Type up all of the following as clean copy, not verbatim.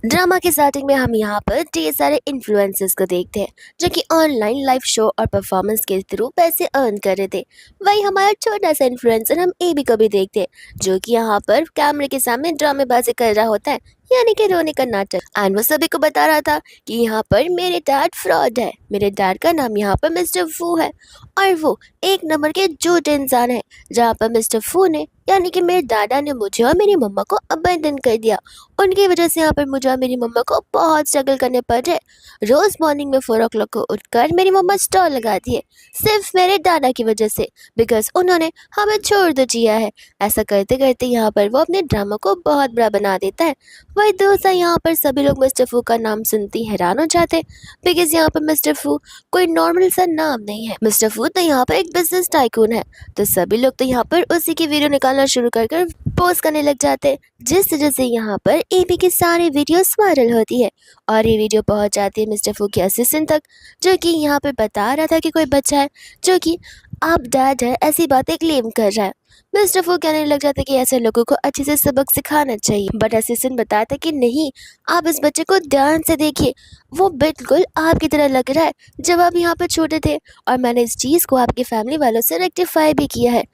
Drama के starting में हम यहाँ पर ढेर सारे इन्फ्लुएंसर्स को देखते हैं जो कि ऑनलाइन लाइव शो और परफॉर्मेंस के थ्रू पैसे अर्न कर रहे थे। वही हमारा छोटा सा इन्फ्लुएंसर हम एबी को भी देखते हैं जो कि यहाँ पर कैमरे के सामने ड्रामेबाजी कर रहा होता है, यानी कि रोने का नाटक। एंड वो सभी को बता रहा था कि यहाँ पर मेरे डैड फ्रॉड है, मेरे डैड का नाम यहाँ पर मिस्टर फू है और वो एक नंबर के झूठे इंसान है। जहाँ पर मिस्टर फू ने यानी कि मेरे दादा ने मुझे और मेरी मम्मा को अबैंडन कर दिया। उनकी वजह से यहाँ पर मुझे और मेरी मम्मा को बहुत स्ट्रगल करने पड़ रहे। रोज मॉर्निंग में 4 o'clock को उठकर मेरी मम्मा स्टॉल लगाती है सिर्फ मेरे दादा की वजह से, बिकॉज उन्होंने हमें छोड़ दो जिया है। ऐसा करते करते यहाँ पर वो अपने ड्रामा को बहुत बड़ा बना देता है। वही दोस्तों यहाँ पर सभी लोग मिस्टर फू का नाम सुनते ही हैरान हो जाते, बिकॉज यहाँ पर मिस्टर फू कोई नॉर्मल सा नाम नहीं है। मिस्टर फू तो यहाँ पर एक बिजनेस टाइकून है। तो सभी लोग तो यहाँ पर उसी की वीडियो निकालना शुरू कर पोस्ट करने लग जाते, जिस वजह से यहाँ पर एबी की सारी वीडियोस वायरल होती है और ये वीडियो पहुंच जाती है मिस्टर फू के असिस्टेंट तक, जो कि यहाँ पर बता रहा था कि कोई बच्चा है जो कि आप डैड है ऐसी बातें क्लेम कर रहा है। मिस्टर फू कहने लग जाता है कि ऐसे लोगों को अच्छे से सबक सिखाना चाहिए, बट असिस्टेंट बताता है कि नहीं, आप इस बच्चे को ध्यान से देखिए, वो बिल्कुल आपकी तरह लग रहा है जब आप यहाँ पर छोटे थे, और मैंने इस चीज़ को आपकी फैमिली वालों से रेक्टिफाई भी किया है।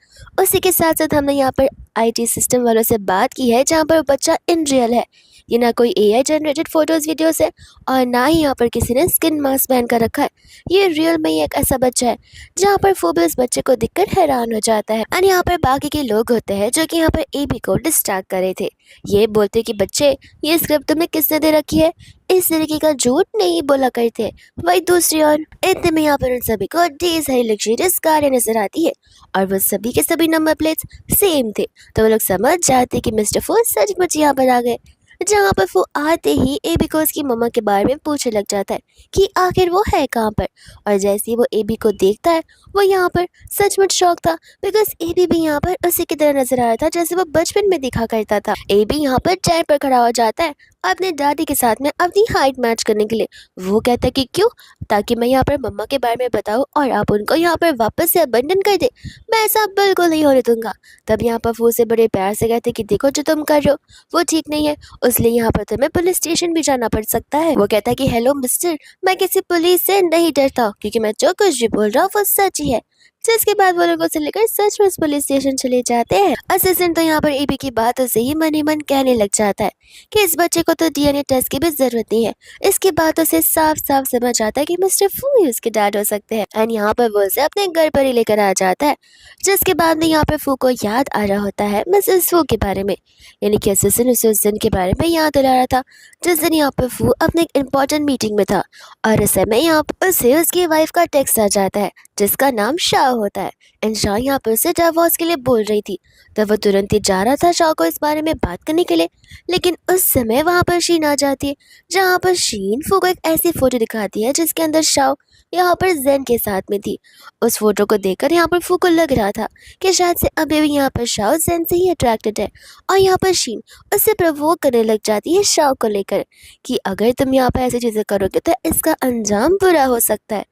उसी के साथ साथ हमने यहाँ पर आईटी सिस्टम वालों से बात की है जहाँ पर वो बच्चा इन रियल है, ये ना कोई एआई जनरेटेड फोटोज वीडियोस है और ना ही यहाँ पर किसी ने स्किन मास्क पहन कर रखा है। ये रियल में ही एक ऐसा बच्चा है जहाँ पर फोबल इस बच्चे को दिखकर हैरान हो जाता है। और यहाँ पर बाकी के लोग होते हैं जो कि यहाँ पर एबी को डिस्ट्रैक्ट कर रहे थे। ये बोलते कि बच्चे, ये स्क्रिप्ट तुम्हें किसने दे रखी है, इस तरीके का झूठ नहीं बोला करते। वही दूसरी ओर इतने में यहाँ पर उन सभी को ढेर सारी लग्जरियस कारें नजर आती है और वो सभी के सभी नंबर प्लेट्स सेम थे। तो वो लोग समझ जाते कि मिस्टर फू सचमुच यहाँ पर आ गए। जहाँ पर वो आते ही एबी को उसकी मम्मा के बारे में पूछने लग जाता है कि आखिर वो है कहाँ पर। और जैसे ही वो एबी को देखता है वो यहाँ पर सचमुच शौक था, बिकॉज एबी भी यहाँ पर उसी की तरह नजर आ रहा था जैसे वो बचपन में दिखा करता था। एबी यहाँ पर चेयर पर खड़ा हो जाता है अपने दादी के साथ में अपनी हाइट मैच करने के लिए। वो कहता है कि क्यों, ताकि मैं यहाँ पर मम्मा के बारे में बताऊँ और आप उनको यहाँ पर वापस से अबंडन कर दे। मैं ऐसा बिल्कुल नहीं होने दूंगा। तब यहाँ पर वो उसे बड़े प्यार से कहते कि देखो जो तुम कर रहे हो वो ठीक नहीं है, इसलिए यहाँ पर तुम्हें पुलिस स्टेशन भी जाना पड़ सकता है। वो कहता है कि हेलो मिस्टर, मैं किसी पुलिस से नहीं डरता क्योंकि मैं जो कुछ भी बोल रहा हूँ वो सच ही है। जिसके बाद वो लोगों से लेकर सचमुच पुलिस स्टेशन चले जाते हैं। असिस्टेंट तो यहाँ पर एबी की बातों से ही मन ही मन कहने लग जाता है कि इस बच्चे को तो डीएनए टेस्ट की भी जरूरत नहीं है। इसकी बातों से साफ साफ समझ आता है कि मिस्टर फू ही उसके डैड हो सकते हैं। एंड यहाँ पर वो उसे अपने घर पर ही लेकर आ जाता है। जिसके बाद में यहाँ पर फू को याद आ रहा होता है मिसेस फू के बारे में, यानी कि असिस्टेंट उसे उस दिन के बारे में याद दिला रहा था जिस दिन यहाँ पर फू अपने एक इम्पोर्टेंट मीटिंग में था। और इस समय यहाँ पर उसे उसकी वाइफ का टेक्स्ट आ जाता है जिसका नाम शाह होता है। एंड शाह यहाँ पर उसे डिवोर्स के लिए बोल रही थी, तो वो तुरंत ही जा रहा था शाह को इस बारे में बात करने के लिए। लेकिन उस समय वहाँ पर शीन आ जाती है जहाँ पर शीन फू को एक ऐसी फोटो दिखाती है जिसके अंदर शाह यहाँ पर जेन के साथ में थी। उस फोटो को देखकर यहाँ पर फू को लग रहा था कि शायद से अभी भी यहाँ पर शाह जेन से ही अट्रैक्टेड है। और यहाँ पर शीन उससे प्रवोक करने लग जाती है शाह को लेकर कि अगर तुम यहाँ पर ऐसी चीजें करोगे तो इसका अंजाम बुरा हो सकता है।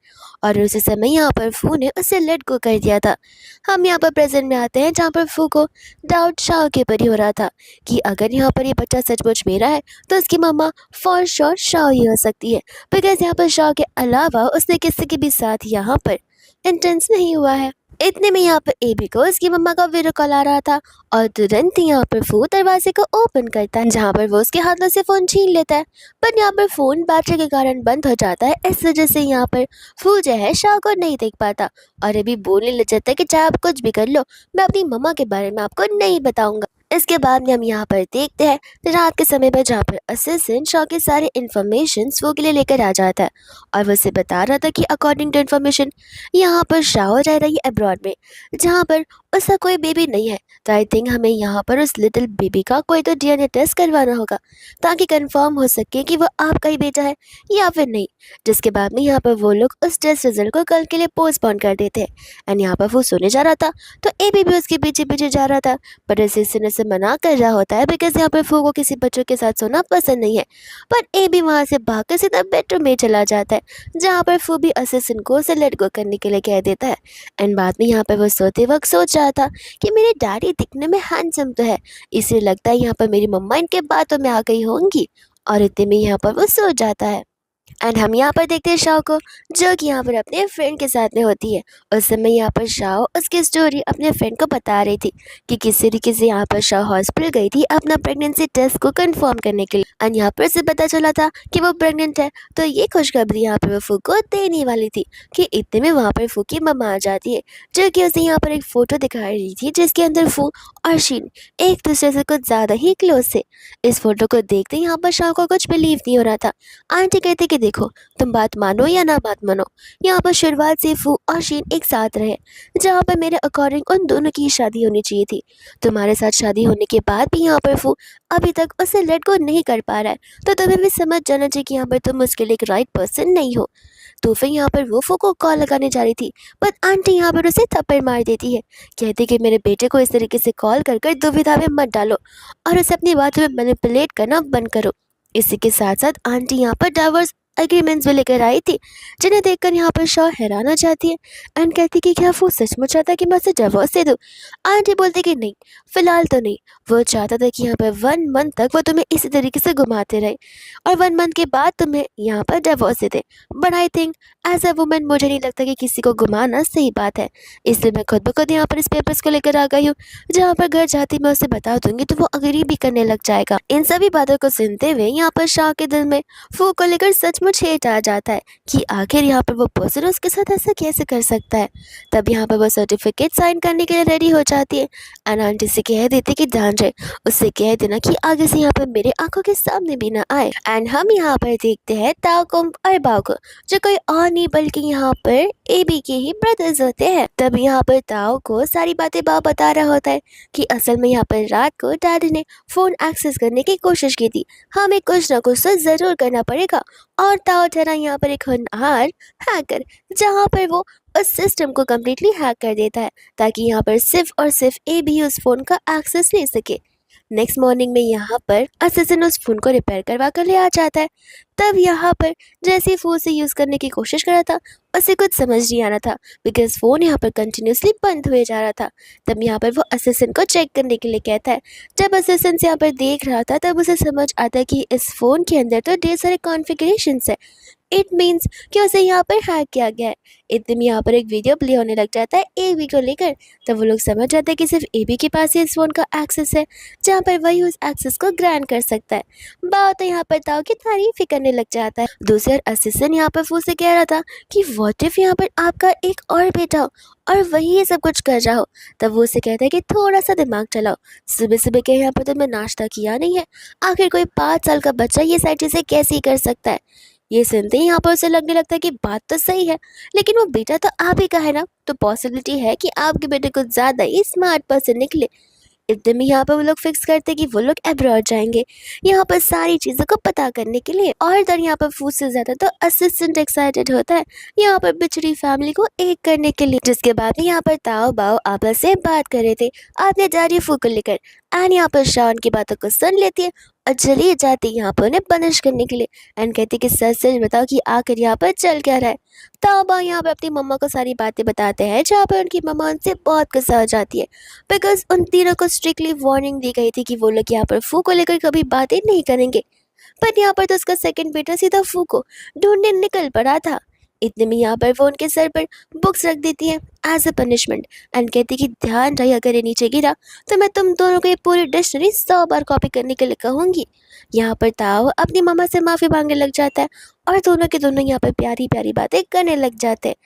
और उसी समय यहाँ पर फू ने उसे लेट गो कर दिया था। हम यहाँ पर प्रेजेंट में आते हैं जहाँ पर फू को डाउट शाह के ऊपर ही हो रहा था कि अगर यहाँ पर ये बच्चा सचमुच मेरा है तो उसकी मम्मा फॉर श्योर शाह ही हो सकती है, बिकॉज यहाँ पर शाह के अलावा उसने किसी के भी साथ यहाँ पर इंटेंस नहीं हुआ है। इतने में यहाँ पर एबी को उसकी मम्मा का वीडियो कॉल आ रहा था और तुरंत ही यहाँ पर फू दरवाजे को ओपन करता है जहाँ पर वो उसके हाथों से फोन छीन लेता है। पर यहाँ पर फोन बैटरी के कारण बंद हो जाता है, इस वजह से यहाँ पर फू जो है शाह को नहीं देख पाता और अभी बोलने लग जाता है कि चाहे आप कुछ भी कर लो, मैं अपनी मम्मा के बारे में आपको नहीं बताऊंगा। इसके बाद में हम यहाँ पर देखते हैं रात के समय पर जहाँ पर असिस्टेंट शाह के सारे इन्फॉर्मेशन वो के लिए लेकर आ जाता है और वो उसे बता रहा था कि अकॉर्डिंग टू इन्फॉर्मेशन यहाँ पर शाह रह रही है अब्रॉड में जहाँ पर उसका कोई बेबी नहीं है। तो आई थिंक हमें यहाँ पर उस लिटिल बेबी का कोई तो डीएनए टेस्ट करवाना होगा ताकि कंफर्म हो सके कि वो आपका ही बेटा है या फिर नहीं। जिसके बाद में यहाँ पर वो लोग उस टेस्ट रिजल्ट को कल के लिए पोस्टपोन कर देते हैं। एंड यहाँ पर वो सोने जा रहा था तो एबी भी उसके पीछे पीछे जा रहा था, पर असिस्टेंट से मना कर रहा होता है बिकॉज यहाँ पर फू को किसी बच्चों के साथ सोना पसंद नहीं है। पर एबी वहाँ से भागकर सीधा बेडरूम में चला जाता है जहाँ पर फू भी असिस्टेंट को उसे लेट गो करने के लिए कह देता है। एंड बाद में यहाँ पर वो सोते वक्त सोच रहा था कि मेरे डैडी दिखने में हैंडसम तो है, इसलिए लगता है यहाँ पर मेरी मम्मा इनके बातों में आ गई होंगी और इतने में यहाँ पर वो सो जाता है। एंड हम यहाँ पर देखते हैं शाओ को, जो कि यहाँ पर अपने फ्रेंड के साथ में होती है। उस समय यहाँ पर शाओ उसकी स्टोरी अपने फ्रेंड को बता रही थी कि किस तरीके से यहाँ पर शाओ हॉस्पिटल गई थी अपना प्रेगनेंसी टेस्ट को कंफर्म करने के लिए। एंड यहाँ पर से पता चला था कि वो प्रेग्नेंट है। तो ये खुशखबरी यहाँ पर वो फू को देने वाली थी कि इतने में वहाँ पर फू की मम्मा आ जाती है, जो कि उसे यहाँ पर एक फ़ोटो दिखाई रही थी जिसके अंदर फू और शीन एक दूसरे से कुछ ज़्यादा ही क्लोज थे। इस फोटो को देखते यहाँ पर शाओ को कुछ बिलीव नहीं हो रहा था। आंटी कहती कि देखो, तुम बात मानो या ना बात मानो, यहाँ पर शुरुआत से फू और शीन एक साथ रहे, जहाँ पर मेरे अकॉर्डिंग उन दोनों की शादी होनी चाहिए थी। तुम्हारे साथ शादी होने के बाद भी यहाँ पर फू अभी तक उसे लेट गो नहीं कर पा रहा है, तो तुम्हें भी समझ जाना चाहिए कि यहाँ पर तुम उसके लिए एक राइट पर्सन नहीं हो। तो फिर यहाँ पर वो फू को कॉल लगाने जा रही थी, पर आंटी यहाँ पर उसे थप्पड़ मार देती है। कहती कि मेरे बेटे को इस तरीके से कॉल कर कर दुविधा में मत डालो और उसे अपनी बातों में मैनिपुलेट करना बंद करो। इसी के साथ साथ आंटी यहाँ पर डाइवोर्स एग्रीमेंट्स भी लेकर आई थी, जिन्हें देखकर यहाँ पर शॉ हैरान हो जाती है एंड कहती कि क्या वो सचमुच चाहता है कि मैं उसे डिवोर्स दे दूँ। आंटी बोलती कि नहीं, फिलहाल तो नहीं। वो चाहता था कि यहाँ पर 1 मंथ तक वो तुम्हें इसी तरीके से घुमाते रहे और 1 मंथ के बाद तुम्हें यहाँ पर डिवोर्स दे दे। But I think as a women मुझे नहीं लगता कि किसी को घुमाना सही बात है, इसलिए मैं खुद ब खुद यहाँ पर इस पेपर्स को लेकर आ गई हूँ। जहाँ पर घर जाती मैं उसे बता दूंगी तो वो अग्री भी करने लग जाएगा। इन सभी बातों को सुनते हुए यहाँ पर शाह के दिल में फू को लेकर सचमुच हेट आ जाता है कि आखिर यहाँ पर वो पर्सन उसके साथ ऐसा कैसे कर सकता है। तब यहाँ पर वो सर्टिफिकेट साइन करने के लिए रेडी हो जाती है एंड आंटी से कह देती कि ध्यान रहे, उससे कह देना कि आगे से यहाँ पर मेरे आंखों के सामने भी ना आए। एंड हम यहाँ पर देखते हैं ताओ को और बाओ को, जो कोई और नहीं बल्कि यहाँ पर एबी के ही ब्रदर्स होते हैं। तब यहाँ पर ताओ को सारी बातें बाओ बता रहा होता है कि असल में यहाँ पर रात को डैडी ने फोन एक्सेस करने की कोशिश की थी, हमें कुछ ना कुछ तो जरूर करना पड़ेगा। और ताओ ठहरा यहाँ पर एक होनहार हैकर, जहाँ पर वो उस सिस्टम को कम्प्लीटली हैक कर देता है ताकि यहाँ पर सिर्फ और सिर्फ ए भी उस फोन का एक्सेस ले सके। नेक्स्ट मॉर्निंग में यहाँ पर असिस्टेंट उस फोन को रिपेयर करवा कर ले आ जाता है। तब यहाँ पर जैसे ही फोन से यूज़ करने की कोशिश कर रहा था, उसे कुछ समझ नहीं आ रहा था बिकॉज फ़ोन यहाँ पर कंटिन्यूसली बंद हुए जा रहा था। तब यहाँ पर वो असिस्टेंट को चेक करने के लिए कहता है। जब असिस्टेंट यहाँ पर देख रहा था तब उसे समझ आता है कि इस फ़ोन के अंदर तो ढेर सारे कॉन्फ़िगरेशंस है। इट मीन्स कि उसे यहाँ पर हैक किया गया है। इतने में यहाँ पर एक वीडियो प्ले होने लग जाता है एबी को लेकर। तब वो लोग समझ जाते हैं कि सिर्फ एबी के पास ही इस फ़ोन का एक्सेस है, जहाँ पर वही उस एक्सेस को ग्रांट कर सकता है। बात तो यहाँ पर ताओ की तारीफ ही करने लग जाता है। दूसरी ओर असिस्टेंट यहाँ पर फू से कह रहा था कि व्हाट इफ यहाँ पर आपका एक और बेटा हो और वही ये सब कुछ कर रहा हो। तब वो उसे कहता है कि थोड़ा सा दिमाग चलाओ, सुबह सुबह के यहाँ पर तुमने नाश्ता किया नहीं है, आखिर कोई 5 साल का बच्चा ये सारी चीज़ें कैसे ही कर सकता है। ये सुनते ही यहाँ पर उसे लगने लगता है कि बात तो सही है, लेकिन वो बेटा तो आप ही का है ना, तो पॉसिबिलिटी है कि आपके बेटे कुछ ज़्यादा ही स्मार्ट पर्सन निकले। एकदम ही यहाँ पर वो लोग फिक्स करते कि वो लोग अब्रॉड जाएंगे यहाँ पर सारी चीज़ों को पता करने के लिए। और इधर यहाँ पर फूड से ज़्यादा तो असिस्टेंट एक्साइटेड होता है यहाँ पर बिछड़ी फैमिली को एक करने के लिए। जिसके बाद यहाँ पर ताओ बाओ आपस से बात कर रहे थे अपने डैडी फू को लेकर एंड यहाँ पर शान की बातों को सुन लेती है और चली जाती है यहाँ पर उन्हें पनिश करने के लिए एंड कहती कि सच सच बताओ कि आखिर यहाँ पर चल क्या रहा है। ताओ बाओ यहाँ पर अपनी मम्मा को सारी बातें बताते हैं, जहाँ पर उनकी मम्मा उनसे बहुत गुस्सा हो जाती है बिकॉज उन तीनों को स्ट्रिक्टली वार्निंग दी गई थी कि वो लोग यहाँ पर फू को लेकर कभी बातें नहीं करेंगे। पर यहाँ पर तो उसका सेकंड बेटा सीधा फू को ढूंढने निकल पड़ा था। इतने में यहाँ पर वो उनके सर पर बुक्स रख देती है एज अ पनिशमेंट एंड कहती कि ध्यान रहे अगर ये नीचे गिरा तो मैं तुम दोनों को ये पूरी डिक्शनरी 100 बार कॉपी करने के लिए कहूँगी। यहाँ पर ताओ अपनी मामा से माफ़ी मांगने लग जाता है और दोनों के दोनों यहाँ पर प्यारी प्यारी बातें करने लग जाते हैं।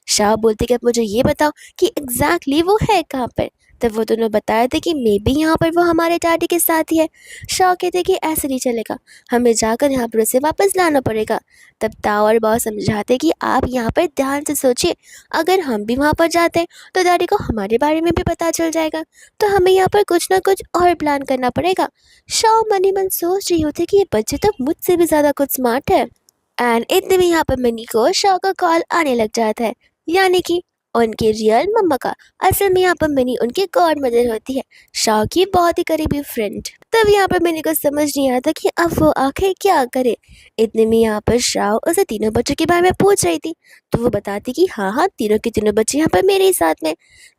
शाह बोलते कि अब मुझे ये बताओ कि एग्जैक्टली वो है कहाँ पर। तब वो दोनों बताए थे कि मे बी यहाँ पर वो हमारे डैडी के साथ ही है। शाह कहते कि ऐसे नहीं चलेगा, हमें जाकर यहाँ पर उसे वापस लाना पड़ेगा। तब ताओ और बाओ समझाते कि आप यहाँ पर ध्यान से सोचिए, अगर हम भी वहाँ पर जाते हैं तो डैडी को हमारे बारे में भी पता चल जाएगा, तो हमें यहाँ पर कुछ ना कुछ और प्लान करना पड़ेगा। शाह मन ही मन सोच रही होती कि ये बच्चे तो मुझसे भी ज़्यादा कुछ स्मार्ट है। एंड इतने में यहाँ पर मिनी को शाह का कॉल आने लग जाता है, यानी कि उनके रियल मम्मा का। असल में यहाँ पर मिनी उनकी गॉड मदर होती है, शाह की बहुत ही करीबी फ्रेंड। तब यहाँ पर मैंने कुछ समझ नहीं आता कि अब वो आखिर क्या करे। इतने में यहाँ पर श्राव उसे तीनों बच्चों के बारे में पूछ रही थी, तो वो बताती कि हाँ हाँ, तीनों के तीनों बच्चे यहाँ पर मेरे ही साथ में।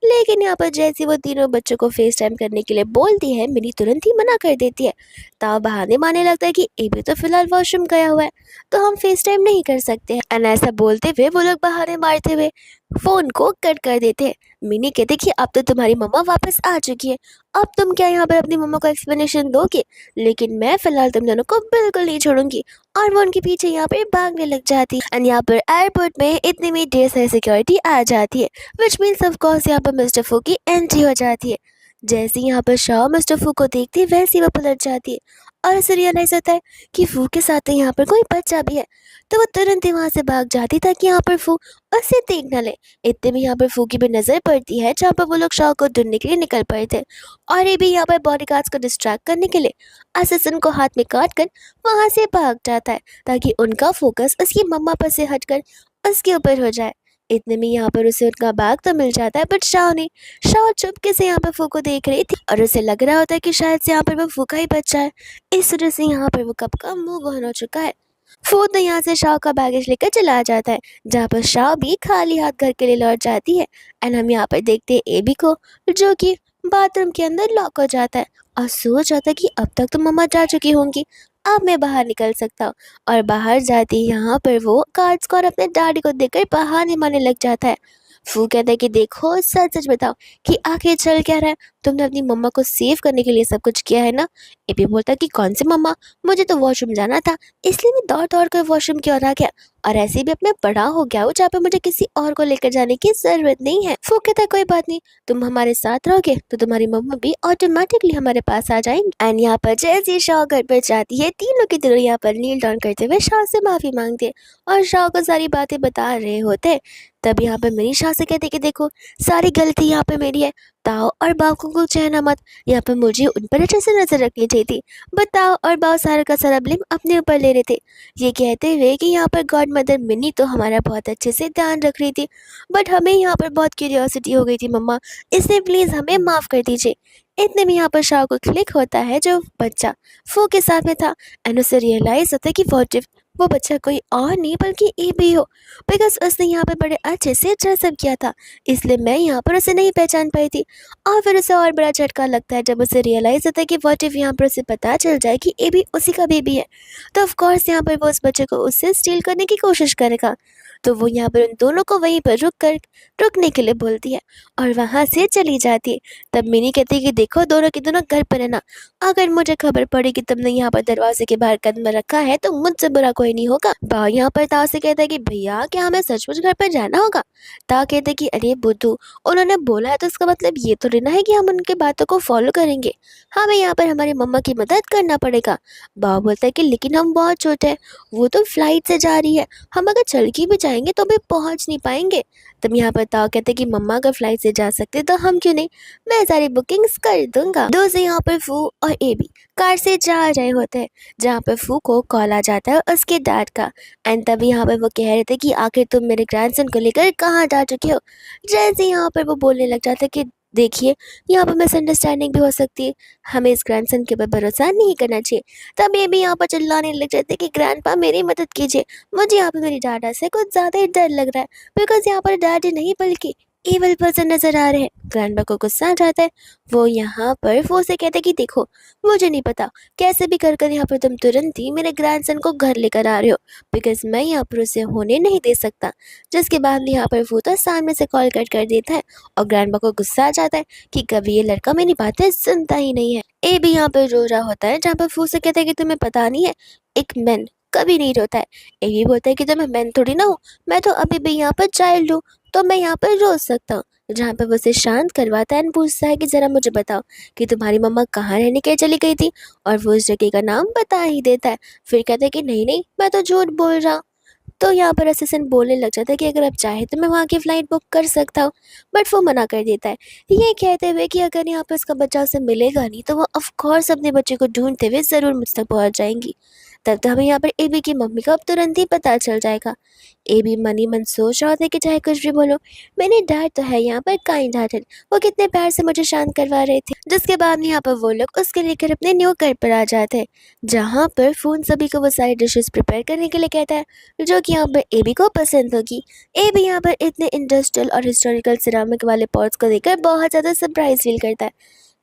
लेकिन यहाँ पर जैसे वो तीनों बच्चों को फेस टाइम करने के लिए बोलती है, मिनी तुरंत ही मना कर देती है। ताऊ बहाने मारने लगता है कि ये भी तो फिलहाल वॉशरूम गया हुआ है, तो हम फेस टाइम नहीं कर सकते हैं। एंड ऐसा बोलते हुए वो लोग बहाने मारते हुए फोन को कट कर देते हैं। मिनी कहते कि अब तो तुम्हारी मम्मा वापस आ चुकी है, अब तुम क्या यहाँ पर अपनी मम्मा को एक्सप्लेनेशन दोगे, लेकिन मैं फिलहाल तुम दोनों को बिल्कुल नहीं छोड़ूंगी। और वो उनके पीछे यहाँ पर भागने लग जाती है। एंड यहाँ पर एयरपोर्ट में इतनी में ढेर सारी सिक्योरिटी आ जाती है, विच मीन्स ऑफ कोर्स यहाँ पर मिस्टर फू की एंट्री हो जाती है। जैसे ही यहाँ पर शाह मिस्टर फू को देखती है, वैसे ही वो पलट जाती है और उसे रियलाइज होता है कि फू के साथ तो यहाँ पर कोई बच्चा भी है। तो वो तुरंत ही वहाँ से भाग जाती ताकि यहाँ पर फू उसे देख न ले। इतने में यहाँ पर फू की भी नजर पड़ती है जहाँ पर वो लोग शाह को ढूंढने के लिए निकल पड़े थे, और ये भी यहाँ पर बॉडीगार्ड्स को डिस्ट्रैक्ट करने के लिए असिस्टेंट को हाथ में काट कर वहाँ से भाग जाता है ताकि उनका फोकस उसकी मम्मा पर से हटकर उसके ऊपर हो जाए। इतने में यहाँ पर उसे उनका बैग तो मिल जाता है, बट शाह नहीं। शाह चुपके से यहाँ पर फू को देख रही थी और उसे लग रहा होता है कि शायद से यहाँ पर वो फू का ही बच्चा है। इस वजह से यहाँ पर वो कब का मूव ऑन हो चुका है। फू तो यहाँ से शाह का बैगेज लेकर चला जाता है, जहाँ पर शाह भी खाली हाथ घर के लिए लौट जाती है। एंड हम यहाँ पर देखते हैं एबी को, जो कि बाथरूम के अंदर लॉक हो जाता है और सोच जाता है कि अब तक तो मम्मा जा चुकी होंगी, अब मैं बाहर निकल सकता हूँ। और बाहर जाते ही यहाँ पर वो गार्ड्स को और अपने डैडी को देखकर बहाने मारने लग जाता है। फू कहता है कि देखो, सच सच बताओ कि आखिर चल क्या रहा है, तुमने अपनी मम्मा को सेव करने के लिए सब कुछ किया है ना। ये भी बोलता है कि कौन सी मम्मा, मुझे तो वॉशरूम जाना था, इसलिए मैं दौड़ दौड़ कर वॉशरूम की ओर आ गया, और ऐसे भी अब मैं बड़ा हो गया हूँ जहाँ पे मुझे किसी और को लेकर जाने की जरूरत नहीं है। फू कहता है कोई बात नहीं, तुम हमारे साथ रहोगे तो तुम्हारी मम्मा भी ऑटोमेटिकली हमारे पास आ जाएंगी। एंड यहाँ पर जैसे शाह घर पर जाती है, तीनों की तीनों यहाँ पर नील डाउन करते हुए शाह से माफी मांगते हैं और शाह को सारी बातें बता रहे होते हैं। तब यहाँ पर मेरी शाह से कहते कि देखो, सारी गलती यहाँ पे मेरी है, ताओ और बाबू को कहना मत, यहाँ पर मुझे उन पर अच्छे से नजर रखनी चाहिए थी। बताओ और बाव सारा का सारा ब्लेम अपने ऊपर ले रहे थे, ये कहते हुए कि यहाँ पर गॉड मदर मिनी तो हमारा बहुत अच्छे से ध्यान रख रही थी, बट हमें यहाँ पर बहुत क्यूरियोसिटी हो गई थी मम्मा, इसलिए प्लीज़ हमें माफ़ कर दीजिए। इतने में यहाँ पर शाह को क्लिक होता है जो बच्चा फू के साथ में था, एंड उसे रियलाइज होता है कि what if वो बच्चा कोई और नहीं बल्कि ए भी हो, बिकॉज उसने यहाँ पर बड़े अच्छे से ड्रेसअप किया था, इसलिए मैं यहाँ पर उसे नहीं पहचान पाई थी। और फिर उसे और बड़ा झटका लगता है जब उसे रियलाइज होता है कि व्हाट इफ यहाँ पर उसे पता चल जाए कि ये भी उसी का बेबी है, तो ऑफ कोर्स यहाँ पर वो उस बच्चे को उससे स्टील करने की कोशिश करेगा। तो वो यहाँ पर उन दोनों को वहीं पर रुकने के लिए बोलती है और वहाँ से चली जाती है। तब मिनी कहती है कि देखो, दोनों के दोनों घर पर रहना, अगर मुझे खबर पड़ी कि तुमने यहाँ पर दरवाजे के बाहर कदम रखा है तो मुझसे बुरा कोई नहीं होगा। बा यहाँ पर ताऊ से कहता है कि भैया, क्या हमें सचमुच घर पर जाना होगा। ताऊ कहते कि अरे बुद्धू, उन्होंने बोला है तो इसका मतलब ये तो नहीं है कि हम उनके बातों को फॉलो करेंगे, हमें यहाँ पर हमारी मम्मा की मदद करना पड़ेगा। बाबा बोलता है कि लेकिन हम बहुत छोटे हैं, वो तो फ्लाइट से जा रही है, हम अगर चल के भी जाएंगे तो भी पहुँच नहीं पाएंगे। तब यहाँ पर ताऊ कहते कि मम्मा अगर फ्लाइट से जा सकते तो हम क्यों नहीं, मैं सारी बुकिंग्स कर दूंगा। दो से यहाँ पर फू और ए बी कार से जा रहे होते हैं, जहाँ पर फू को कॉल आ जाता है उसके डैड का। एंड तभी यहाँ पर वो कह रहे थे कि आखिर तुम मेरे ग्रैंडसन को लेकर कहाँ जा चुके हो। जैसे यहाँ पर वो बोलने लग जाता है कि देखिए, यहाँ पर मिसअंडरस्टैंडिंग भी हो सकती है, हमें इस ग्रैंडसन के ऊपर भरोसा नहीं करना चाहिए। तब ये भी यहाँ पर चिल्लाने लग जाते कि ग्रैंडपा मेरी मदद कीजिए, मुझे यहाँ पे मेरी डाटा से कुछ ज़्यादा ही डर लग रहा है, बिकॉज यहाँ पर डैडी नहीं बल्कि एविल पर्सन नजर आ रहे हैं। ग्रैंडपा को गुस्सा आ जाता है, वो यहाँ पर वो से कहते कि देखो, मुझे नहीं पता कैसे भी कर यहाँ पर तुम तुरंत ही मेरे ग्रैंडसन को घर लेकर आ रहे हो, बिकॉज मैं यहाँ पर उसे होने नहीं दे सकता। जिसके बाद यहाँ पर वो तो सामने से कॉल कट कर देता है और ग्रैंडपा को गुस्सा आ जाता है कि कभी ये लड़का मेरी बातें सुनता ही नहीं है। ए भी यहाँ पर रो रहा होता है, जहाँ पर फू से कहता है कि तुम्हें पता नहीं है, एक मैन कभी नहीं रोता है। ए भी बोलता है कि तुम्हें मैन थोड़ी ना हूँ, मैं तो अभी भी यहाँ पर चाइल्ड हूँ, तो मैं यहाँ पर रो सकता हूँ। जहाँ पर वो उसे शांत करवाता है और पूछता है कि जरा मुझे बताओ कि तुम्हारी मम्मा कहाँ रहने के लिए चली गई थी, और वो उस जगह का नाम बता ही देता है। फिर कहता है कि नहीं नहीं, मैं तो झूठ बोल रहा हूँ। तो यहाँ पर असिस्टेंट बोलने लग जाता है कि अगर आप चाहे तो मैं वहाँ की फ़्लाइट बुक कर सकता हूँ, बट वो मना कर देता है, ये कहते हुए कि अगर यहाँ पर उसका बच्चा उसे मिलेगा नहीं तो वो ऑफ कोर्स अपने बच्चे को ढूंढते हुए ज़रूर मुझ तक पहुँच जाएंगी। तब तो हमें यहाँ पर एबी की मम्मी को अब तुरंत ही पता चल जाएगा। एबी मन ही मन सोच रहा था कि चाहे कुछ भी बोलो, मेरे डैड तो है यहाँ पर काइंड हार्टेड, वो कितने प्यार से मुझे शांत करवा रहे थे। जिसके बाद यहाँ पर वो लोग उसके लेकर अपने न्यू घर पर आ जाते हैं, जहाँ पर फोन सभी को वो सारी डिशेस प्रिपेयर करने के लिए कहता है जो कि यहाँ पर एबी को पसंद होगी। एबी यहाँ पर इतने इंडस्ट्रियल और हिस्टोरिकल सिरामिक वाले पॉट्स को देखकर बहुत ज़्यादा सरप्राइज फील करता है,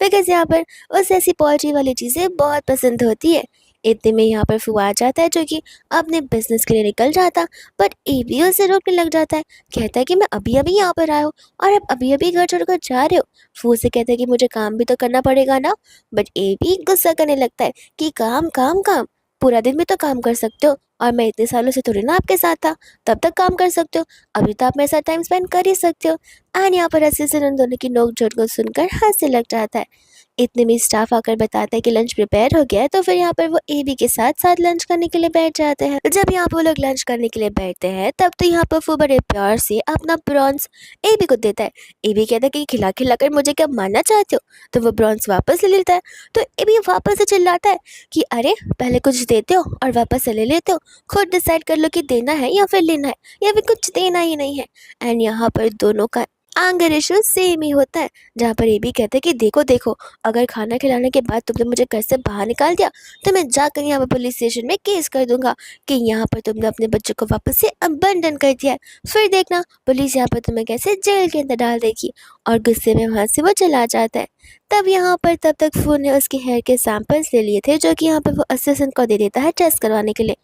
बिकॉज यहाँ पर उसे ऐसी पॉल्ट्री वाली चीज़ें बहुत पसंद होती है। इतने में यहाँ पर फुआ आ जाता है जो कि अपने बिजनेस के लिए निकल जाता, बट एबी उसे रोकने लग जाता है। कहता है कि मैं अभी अभी यहाँ पर आया हूँ और आप अभी अभी घर छोड़कर जा रहे हो। फू से कहता है कि मुझे काम भी तो करना पड़ेगा ना, बट एबी गुस्सा करने लगता है कि काम काम काम, पूरा दिन भी तो काम कर सकते हो, और मैं इतने सालों से थोड़ी ना आपके साथ था, तब तक काम कर सकते हो, अभी तो आप मेरे साथ टाइम स्पेंड कर ही सकते हो। एंड यहाँ पर ऐसे से उन दोनों की नोक-झोंक को सुनकर हँसने लग जाता है। इतने में स्टाफ आकर बताता है कि लंच प्रिपेयर हो गया है, तो फिर यहाँ पर वो एबी के साथ साथ लंच करने के लिए बैठ जाते हैं। जब यहाँ पर वो लोग लंच करने के लिए बैठते हैं, तब तो यहाँ पर वो बड़े प्यार से अपना प्रॉन्स एबी को देता है। एबी कहता है कि खिला खिला कर मुझे क्या मारना चाहते हो, तो वो प्रॉन्स वापस ले लेता है। तो एबी वापस से चिल्लाता है कि अरे पहले कुछ देते हो और वापस से ले लेते हो, खुद डिसाइड कर लो कि देना है या फिर लेना है, या फिर कुछ देना ही नहीं है। एंड यहाँ पर दोनों का एंगर इशू सेम ही होता है, जहाँ पर ये भी कहते हैं कि देखो देखो, अगर खाना खिलाने के बाद तुमने मुझे घर से बाहर निकाल दिया तो मैं जाकर यहाँ पर पुलिस स्टेशन में केस कर दूंगा कि यहाँ पर तुमने अपने बच्चे को वापस से अबंडन कर दिया है। फिर देखना पुलिस यहाँ पर तुम्हें कैसे जेल के अंदर डाल देगी। और गुस्से में वहाँ से वो चला जाता है। तब यहाँ पर तब तक फोन ने उसके हेयर के सैंपल्स ले लिए थे, जो कि यहाँ पर वो असिस्टेंट को दे देता है टेस्ट करवाने के लिए,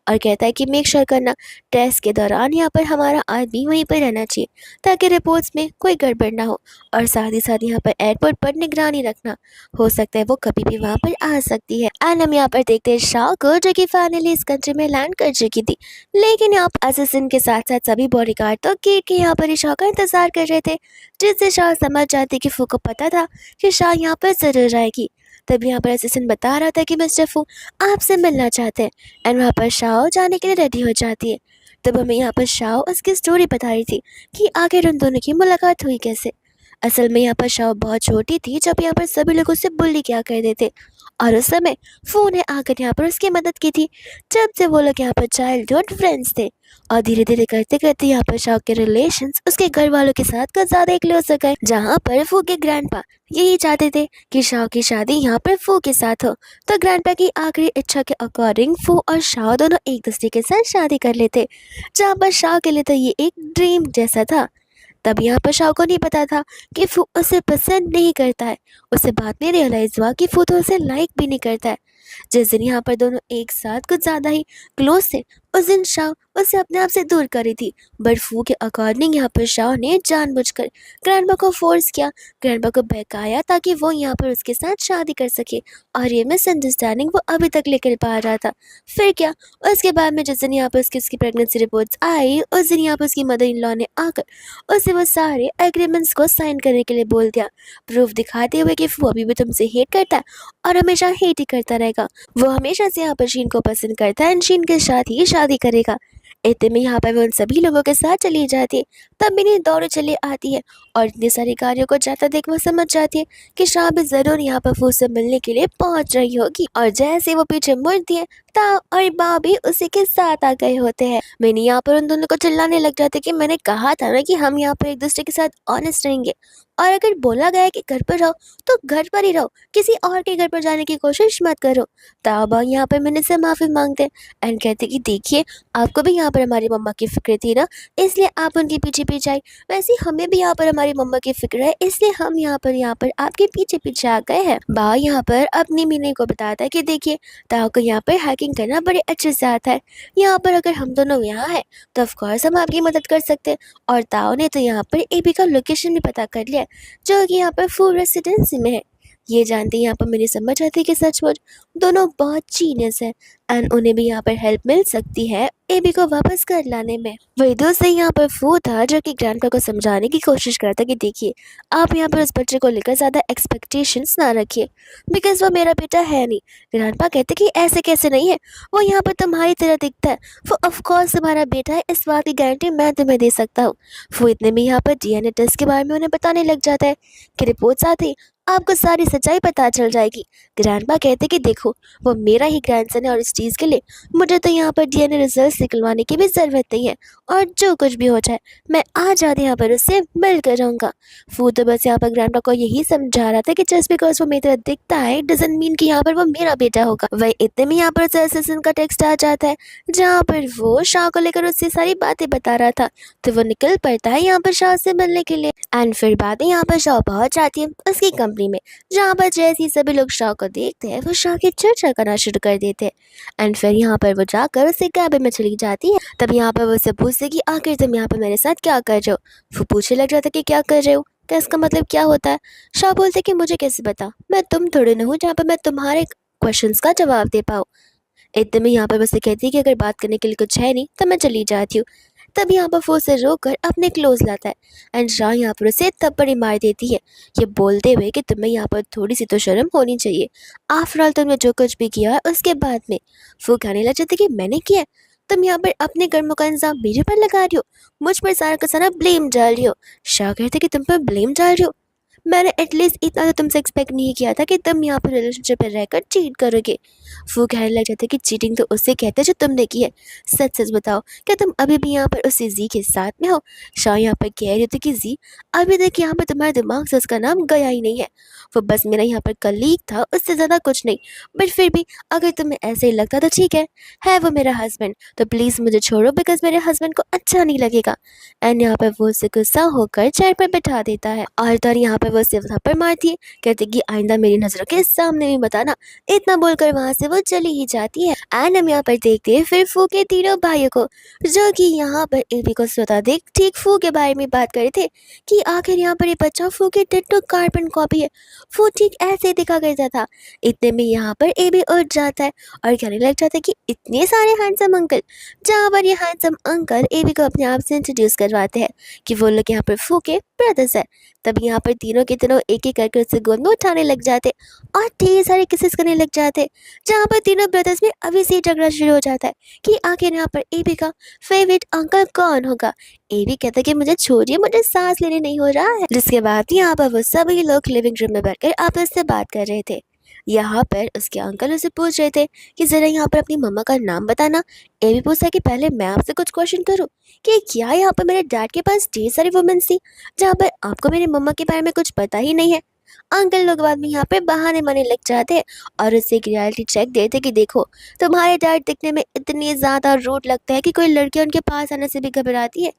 और कहता है कि मेक श्योर करना टेस्ट के दौरान यहाँ पर हमारा आदमी वहीं पर रहना चाहिए ताकि रिपोर्ट्स में कोई गड़बड़ ना हो, और साथ ही साथ यहाँ पर एयरपोर्ट पर निगरानी रखना, हो सकता है वो कभी भी वहाँ पर आ सकती है। एंड हम यहाँ पर देखते हैं शाह को, जो कि फाइनली इस कंट्री में लैंड कर चुकी थी, लेकिन यहाँ पर असिस्टेंट के साथ साथ सभी बॉडीगार्ड तो गेट के यहाँ पर ही शाह का इंतजार कर रहे थे, जिससे शाह समझ जाती कि फू को पता था कि शाह यहाँ पर जरूर आएगी। तब यहाँ पर असिस्टेंट बता रहा था कि मिस्टर फू आपसे मिलना चाहते हैं, एंड वहाँ पर शाह जाने के लिए रेडी हो जाती है। तब हमें यहाँ पर शाह उसकी स्टोरी बता रही थी कि आखिर उन दोनों की मुलाकात हुई कैसे। असल में यहाँ पर शाह बहुत छोटी थी जब यहाँ पर सभी लोग उससे बुल्ली किया करते थे, और उस समय फू ने आकर यहाँ पर उसकी मदद की थी, जब से वो लोग यहाँ पर चाइल्डहुड फ्रेंड्स थे। और धीरे धीरे करते करते यहाँ पर शाह के रिलेशंस उसके घर वालों के साथ कुछ ज्यादा ही क्लोज हो गए, जहाँ पर फू के ग्रैंडपा यही चाहते थे कि शाह की शादी यहाँ पर फू के साथ हो। तो ग्रैंडपा की आखिरी इच्छा के अकॉर्डिंग फू और शाह दोनों एक दूसरे के साथ शादी कर लेते, जहाँ पर शाह के लिए तो ये एक ड्रीम जैसा था। तब यहाँ पर शाह को नहीं पता था कि फू उसे पसंद नहीं करता है। उसे बाद में रियलाइज हुआ कि फू तो उसे लाइक भी नहीं करता है। जिस दिन यहाँ पर दोनों एक साथ कुछ ज़्यादा ही क्लोज थे, उस दिन शाह उसे अपने आप से दूर करी थी, बट फू के अकॉर्डिंग यहाँ पर शाह ने जानबूझकर ग्रैंडपा को फोर्स किया, ग्रैंडपा को बहकाया ताकि वो यहाँ पर उसके साथ शादी कर सके, और ये मिसअंडरस्टैंडिंग वो अभी तक लेकर पा रहा था। फिर क्या, उसके बाद में जिस दिन यहाँ पर उसकी प्रेगनेंसी रिपोर्ट्स आई, उस दिन यहाँ पर उसकी मदर इन लॉ ने आकर उसे वो सारे एग्रीमेंट्स को साइन करने के लिए बोल दिया, प्रूफ दिखाते हुए कि वो अभी भी तुमसे हेट करता है और हमेशा हेट ही करता रहेगा। वो हमेशा से यहाँ पर शीन को पसंद करता है एंड शीन के साथ ही शादी करेगा। इतने में यहाँ पर वो उन सभी लोगों के साथ चली जाती है। तब मिनी दौड़ चली आती है और इतनी सारी गाड़ियों को जाता देख वो समझ जाती है कि शाह भी जरूर यहाँ पर फू से मिलने के लिए पहुंच रही होगी, और जैसे वो पीछे मुड़ती है ता और बा भी उसी के साथ आ गए होते हैं। मिनी यहाँ पर उन दोनों को चिल्लाने लग जाते कि मैंने कहा था ना कि हम यहाँ पर एक दूसरे के साथ ऑनेस्ट रहेंगे, और अगर बोला गया है कि घर पर रहो तो घर पर ही रहो, किसी और के घर पर जाने की कोशिश मत करो। ताबा यहाँ पर मैंने से माफ़ी मांगते एंड कहते कि देखिए आपको भी यहाँ पर हमारी मम्मा की फिक्र थी ना, इसलिए आप उनके पीछे पीछे आई, वैसे ही हमें भी यहाँ पर हमारी मम्मा की फिक्र है, इसलिए हम यहाँ पर आपके पीछे पीछे आ गए हैं। बा यहाँ पर अपनी मिनी को बताता है कि देखिए ताऊ को यहाँ पर हैकिंग करना बड़े अच्छे से आता है, यहाँ पर अगर हम दोनों यहाँ हैं तो ऑफकोर्स हम आपकी मदद कर सकते हैं। और ताऊ ने तो यहाँ पर एबी का लोकेशन भी पता कर लिया जो कि यहाँ पर फुल रेसिडेंसी में है। ये जानते यहाँ पर मेरी समझ आती है कि सचमुच दोनों बहुत जीनियस है एंड उन्हें भी यहाँ पर हेल्प मिल सकती है एबी को वापस घर लाने में। वही दोस्त यहाँ पर फू था जो कि ग्रैंडपा को समझाने की कोशिश करता कि देखिए आप यहाँ पर उस बच्चे को लेकर ज़्यादा एक्सपेक्टेशंस ना रखिए, बिकॉज वो मेरा बेटा है नहीं। ग्रैंडपा कहते कि ऐसे कैसे नहीं है, वो यहाँ पर तुम्हारी तरह दिखता है, वो ऑफकोर्स तुम्हारा बेटा है, इस बात की गारंटी मैं तुम्हें दे सकता हूँ। वो इतने में यहाँ पर डीएनए टेस्ट के बारे में उन्हें बताने लग जाता है कि रिपोर्ट्स आती आपको सारी सच्चाई पता चल जाएगी। ग्रैंडपा कहते कि देखो वो मेरा ही ग्रैंडसन है और इस चीज़ के लिए मुझे तो यहाँ पर डीएनए रिजल्ट निकलवाने की भी ज़रूरत नहीं है, और जो कुछ भी हो जाए मैं आज आते यहाँ पर उससे मिल कर रहूँगा। वो तो बस यहाँ पर ग्रैंडपा को यही समझा रहा था कि जस्ट बिकॉज वो मेरी तरह दिखता है डजंट मीन कि यहाँ पर वो मेरा बेटा होगा। वही इतने में यहाँ पर उसे असिस्टेंट का टेक्स्ट आ जाता है, जहाँ पर वो शाह को लेकर उससे सारी बातें बता रहा था। तो वो निकल पड़ता है यहाँ पर शाह से मिलने के लिए, एंड फिर बातें यहाँ पर शाह पहुंच जाती है उसकी कंपनी में, जहाँ पर जैसे ही सभी लोग शाह को देखते हैं वो शाह की चर्चा करना शुरू कर देते हैं। एंड फिर यहाँ पर वो जाकर उससे कैबिन में चली जाती है। तब यहाँ पर वो उससे पूछते कि आखिर तुम यहाँ पर मेरे साथ क्या कर रहे हो। वो पूछने लग जाता कि क्या कर रहे हो, क्या इसका मतलब क्या होता है। शाह बोलते कि मुझे कैसे पता, मैं तुम थोड़े न हूँ जहाँ पर मैं तुम्हारे क्वेश्चंस का जवाब दे पाऊँ। इतने में यहाँ पर बस कहती है कि अगर बात करने के लिए कुछ है नहीं तो मैं चली जाती हूँ। तब यहाँ पर वो उसे रोक कर अपने क्लोज लाता है, एंड शाह यहाँ पर उसे थप्पड़ी मार देती है, ये बोलते हुए कि तुम्हें यहाँ पर थोड़ी सी तो शर्म होनी चाहिए। आफ्टर ऑल तुमने जो कुछ भी किया है उसके बाद में। वो कहने लग जाते कि मैंने किया है? तुम यहाँ पर अपने कर्मों का इल्जाम मेरे पर लगा रही हो, मुझ पर सारा का सारा ब्लेम डाल रही हो। शाह कहते कि तुम पर ब्लेम डाल रही हो, मैंने एटलीस्ट इतना तो तुमसे एक्सपेक्ट नहीं किया था कि तुम यहाँ पर रिलेशनशिप में रहकर चीट करोगे। वो कहने लग जाते कि चीटिंग तो उससे कहते हैं जो तुमने की है, सच सच बताओ क्या तुम अभी भी यहाँ पर उसी जी के साथ में हो। शाह यहाँ पर कह रही थी कि जी अभी तक यहाँ पर तुम्हारे दिमाग से उसका नाम गया ही नहीं है, वो बस मेरा यहाँ पर कलीग था, उससे ज़्यादा कुछ नहीं। बट फिर भी अगर तुम्हें ऐसे ही लगता तो ठीक है वो मेरा हस्बैंड, तो प्लीज़ मुझे छोड़ो बिकॉज मेरे हस्बैंड को अच्छा नहीं लगेगा। एंड यहाँ पर वो उसे गुस्सा होकर चेयर पर बैठा देता है, और तो यहाँ पर वो उसे थप्पड़ मारती है, कहती कि आइंदा मेरी नज़रों के सामने भी बताना। इतना बोलकर वहाँ से वो चली ही जाती है। एंड हम यहाँ पर देखते हैं फिर फू के तीनों भाइयों को, जो कि यहाँ पर एबी को स्वतः देख ठीक फू के बारे में बात कर रहे थे कि आखिर यहाँ पर ये बच्चा फू की डिट्टो कार्बन कॉपी है। फू ठीक ऐसे ही दिखा करता था। इतने में यहाँ पर एबी उठ जाता है और कहने लग जाता है कि इतने सारे हैंडसम अंकल, जहाँ पर ये हैंडसम अंकल एबी को अपने आप से इंट्रोड्यूस करवाते हैं कि वो लोग यहाँ पर फू के ब्रदर्स है। तब यहाँ पर तीनों के तीनों एक एक करके उससे गोद में उठाने लग जाते और ढेर सारे किसेस करने लग जाते, जहाँ पर तीनों ब्रदर्स में अभी से झगड़ा शुरू हो जाता है कि आखिर यहाँ पर एबी का फेवरेट अंकल कौन होगा। एबी कहता है कि मुझे छोड़िए, मुझे सांस लेने नहीं हो रहा है। जिसके बाद यहाँ पर वो सभी लोग लिविंग रूम में बैठकर आपस से बात कर रहे थे। यहाँ पर उसके अंकल उसे पूछ रहे थे कि जरा यहाँ पर अपनी मम्मा का नाम बताना। एबी पूछा कि पहले मैं आपसे कुछ क्वेश्चन करूँ कि क्या यहाँ पर मेरे डैड के पास ढेर सारी वुमेन्स थी, जहाँ पर आपको मेरी मम्मा के बारे में कुछ पता ही नहीं है। अंकल लोग बाद में यहाँ पे बहाने मारने लग जाते हैं और उससे एक रियलिटी चेक देते कि देखो तुम्हारे डैड दिखने में इतने ज़्यादा रूड लगता है कि कोई लड़की उनके पास आने से भी घबराती है,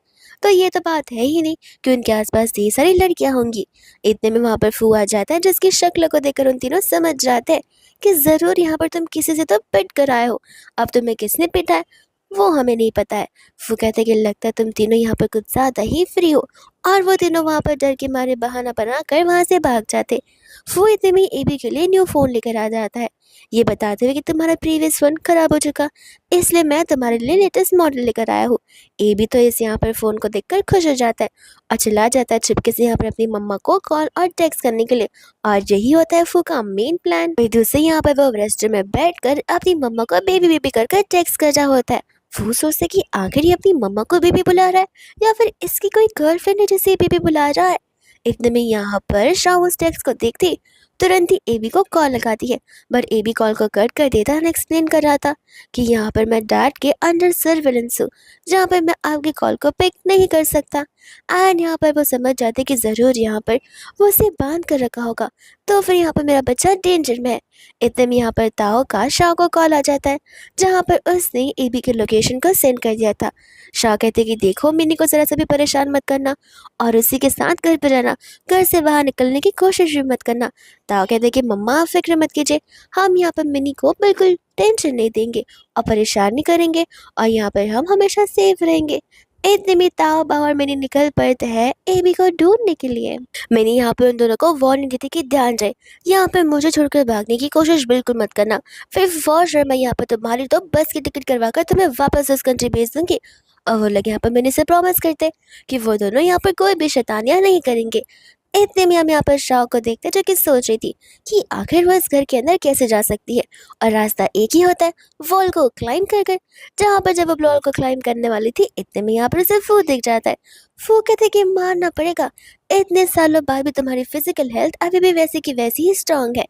तो ये तो बात है ही नहीं कि उनके आसपास ढेर सारी लड़कियां होंगी। इतने में वहाँ पर फू आ जाता है, जिसकी शक्ल को देखकर उन तीनों समझ जाते हैं कि ज़रूर यहाँ पर तुम किसी से तो पिट कर आए हो। अब तुम्हें किसने पिटा है वो हमें नहीं पता है। वो कहते कि लगता है तुम तीनों यहाँ पर कुछ ज़्यादा ही फ्री हो, और वो तीनों वहाँ पर डर के मारे बहाना बनाकर वहाँ से भाग जाते। वो इतने में एबी के लिए न्यू फ़ोन लेकर आ जाता है, ये बताते हुए कि तुम्हारा प्रीवियस फ़ोन ख़राब हो चुका, इसलिए मैं तुम्हारे लिए लेटेस्ट मॉडल लेकर आया हूँ। एबी तो इस यहाँ पर फ़ोन को देखकर खुश हो जाता है और चला जाता है चुपके से यहाँ पर अपनी मम्मा को कॉल और टेक्स्ट करने के लिए, और यही होता है फू का मेन प्लान। वही दूसरे यहाँ पर वो रेस्टोरेंट में बैठकर अपनी मम्मा को बेबी बेबी कर टेक्स्ट कर रहा होता है। वो सोचते कि आखिर ये अपनी मम्मा को बेबी बुला रहा है या फिर इसकी कोई गर्लफ्रेंड है जिसे बेबी बुला रहा है। इतने में यहाँ पर शाह उस टेक्स्ट को देखती तुरंत ही एबी को कॉल लगाती है, बट एबी कॉल को कट कर देता और एक्सप्लेन कर रहा था कि यहाँ पर मैं डैड के अंडर सर्विलेंस हूँ, जहाँ पर मैं आपकी कॉल को पिक नहीं कर सकता। एंड यहाँ पर वो समझ जाते कि ज़रूर यहाँ पर वो उसे बांध कर रखा होगा, तो फिर यहाँ पर मेरा बच्चा डेंजर में है। इतने में यहाँ पर ताओ का शाह को कॉल आ जाता है, जहाँ पर उसने एबी के लोकेशन को सेंड कर दिया था। शाह कहते कि देखो मिनी को ज़रा सा भी परेशान मत करना और उसी के साथ घर पर रहना, घर से बाहर निकलने की कोशिश भी मत करना। ताओ कहते कि मम्मा आप फिक्र मत कीजिए, हम यहाँ पर मिनी को बिल्कुल टेंशन नहीं देंगे और परेशान नहीं करेंगे, और यहाँ पर हम हमेशा सेफ रहेंगे। इतने में ताओ बाव और मिनी निकल पड़ते हैं एबी को ढूंढने के लिए। मिनी यहाँ पे उन दोनों को वार्निंग देती कि ध्यान रहे, यहाँ पे मुझे छोड़कर भागने की कोशिश बिल्कुल मत करना, फिर फॉर श्योर मैं यहाँ पर तुम्हारी तो बस की टिकट करवा कर तुम्हें वापस उस कंट्री भेज दूंगी। और वो लोग यहाँ पर मिनी से प्रॉमिस करते कि वो दोनों यहाँ पर कोई भी शैतानियाँ नहीं करेंगे। इतने में हम यहाँ पर शाह को देखते जो कि सोच रही थी कि आखिर वो इस घर के अंदर कैसे जा सकती है, और रास्ता एक ही होता है वॉल को क्लाइंब कर कर। जहाँ पर जब वो वॉल को क्लाइंब करने वाली थी, इतने में यहाँ पर उसे फू दिख जाता है। फू कहते कि मारना पड़ेगा, इतने सालों बाद भी तुम्हारी फिजिकल हेल्थ अभी भी वैसी की वैसी ही स्ट्रांग है।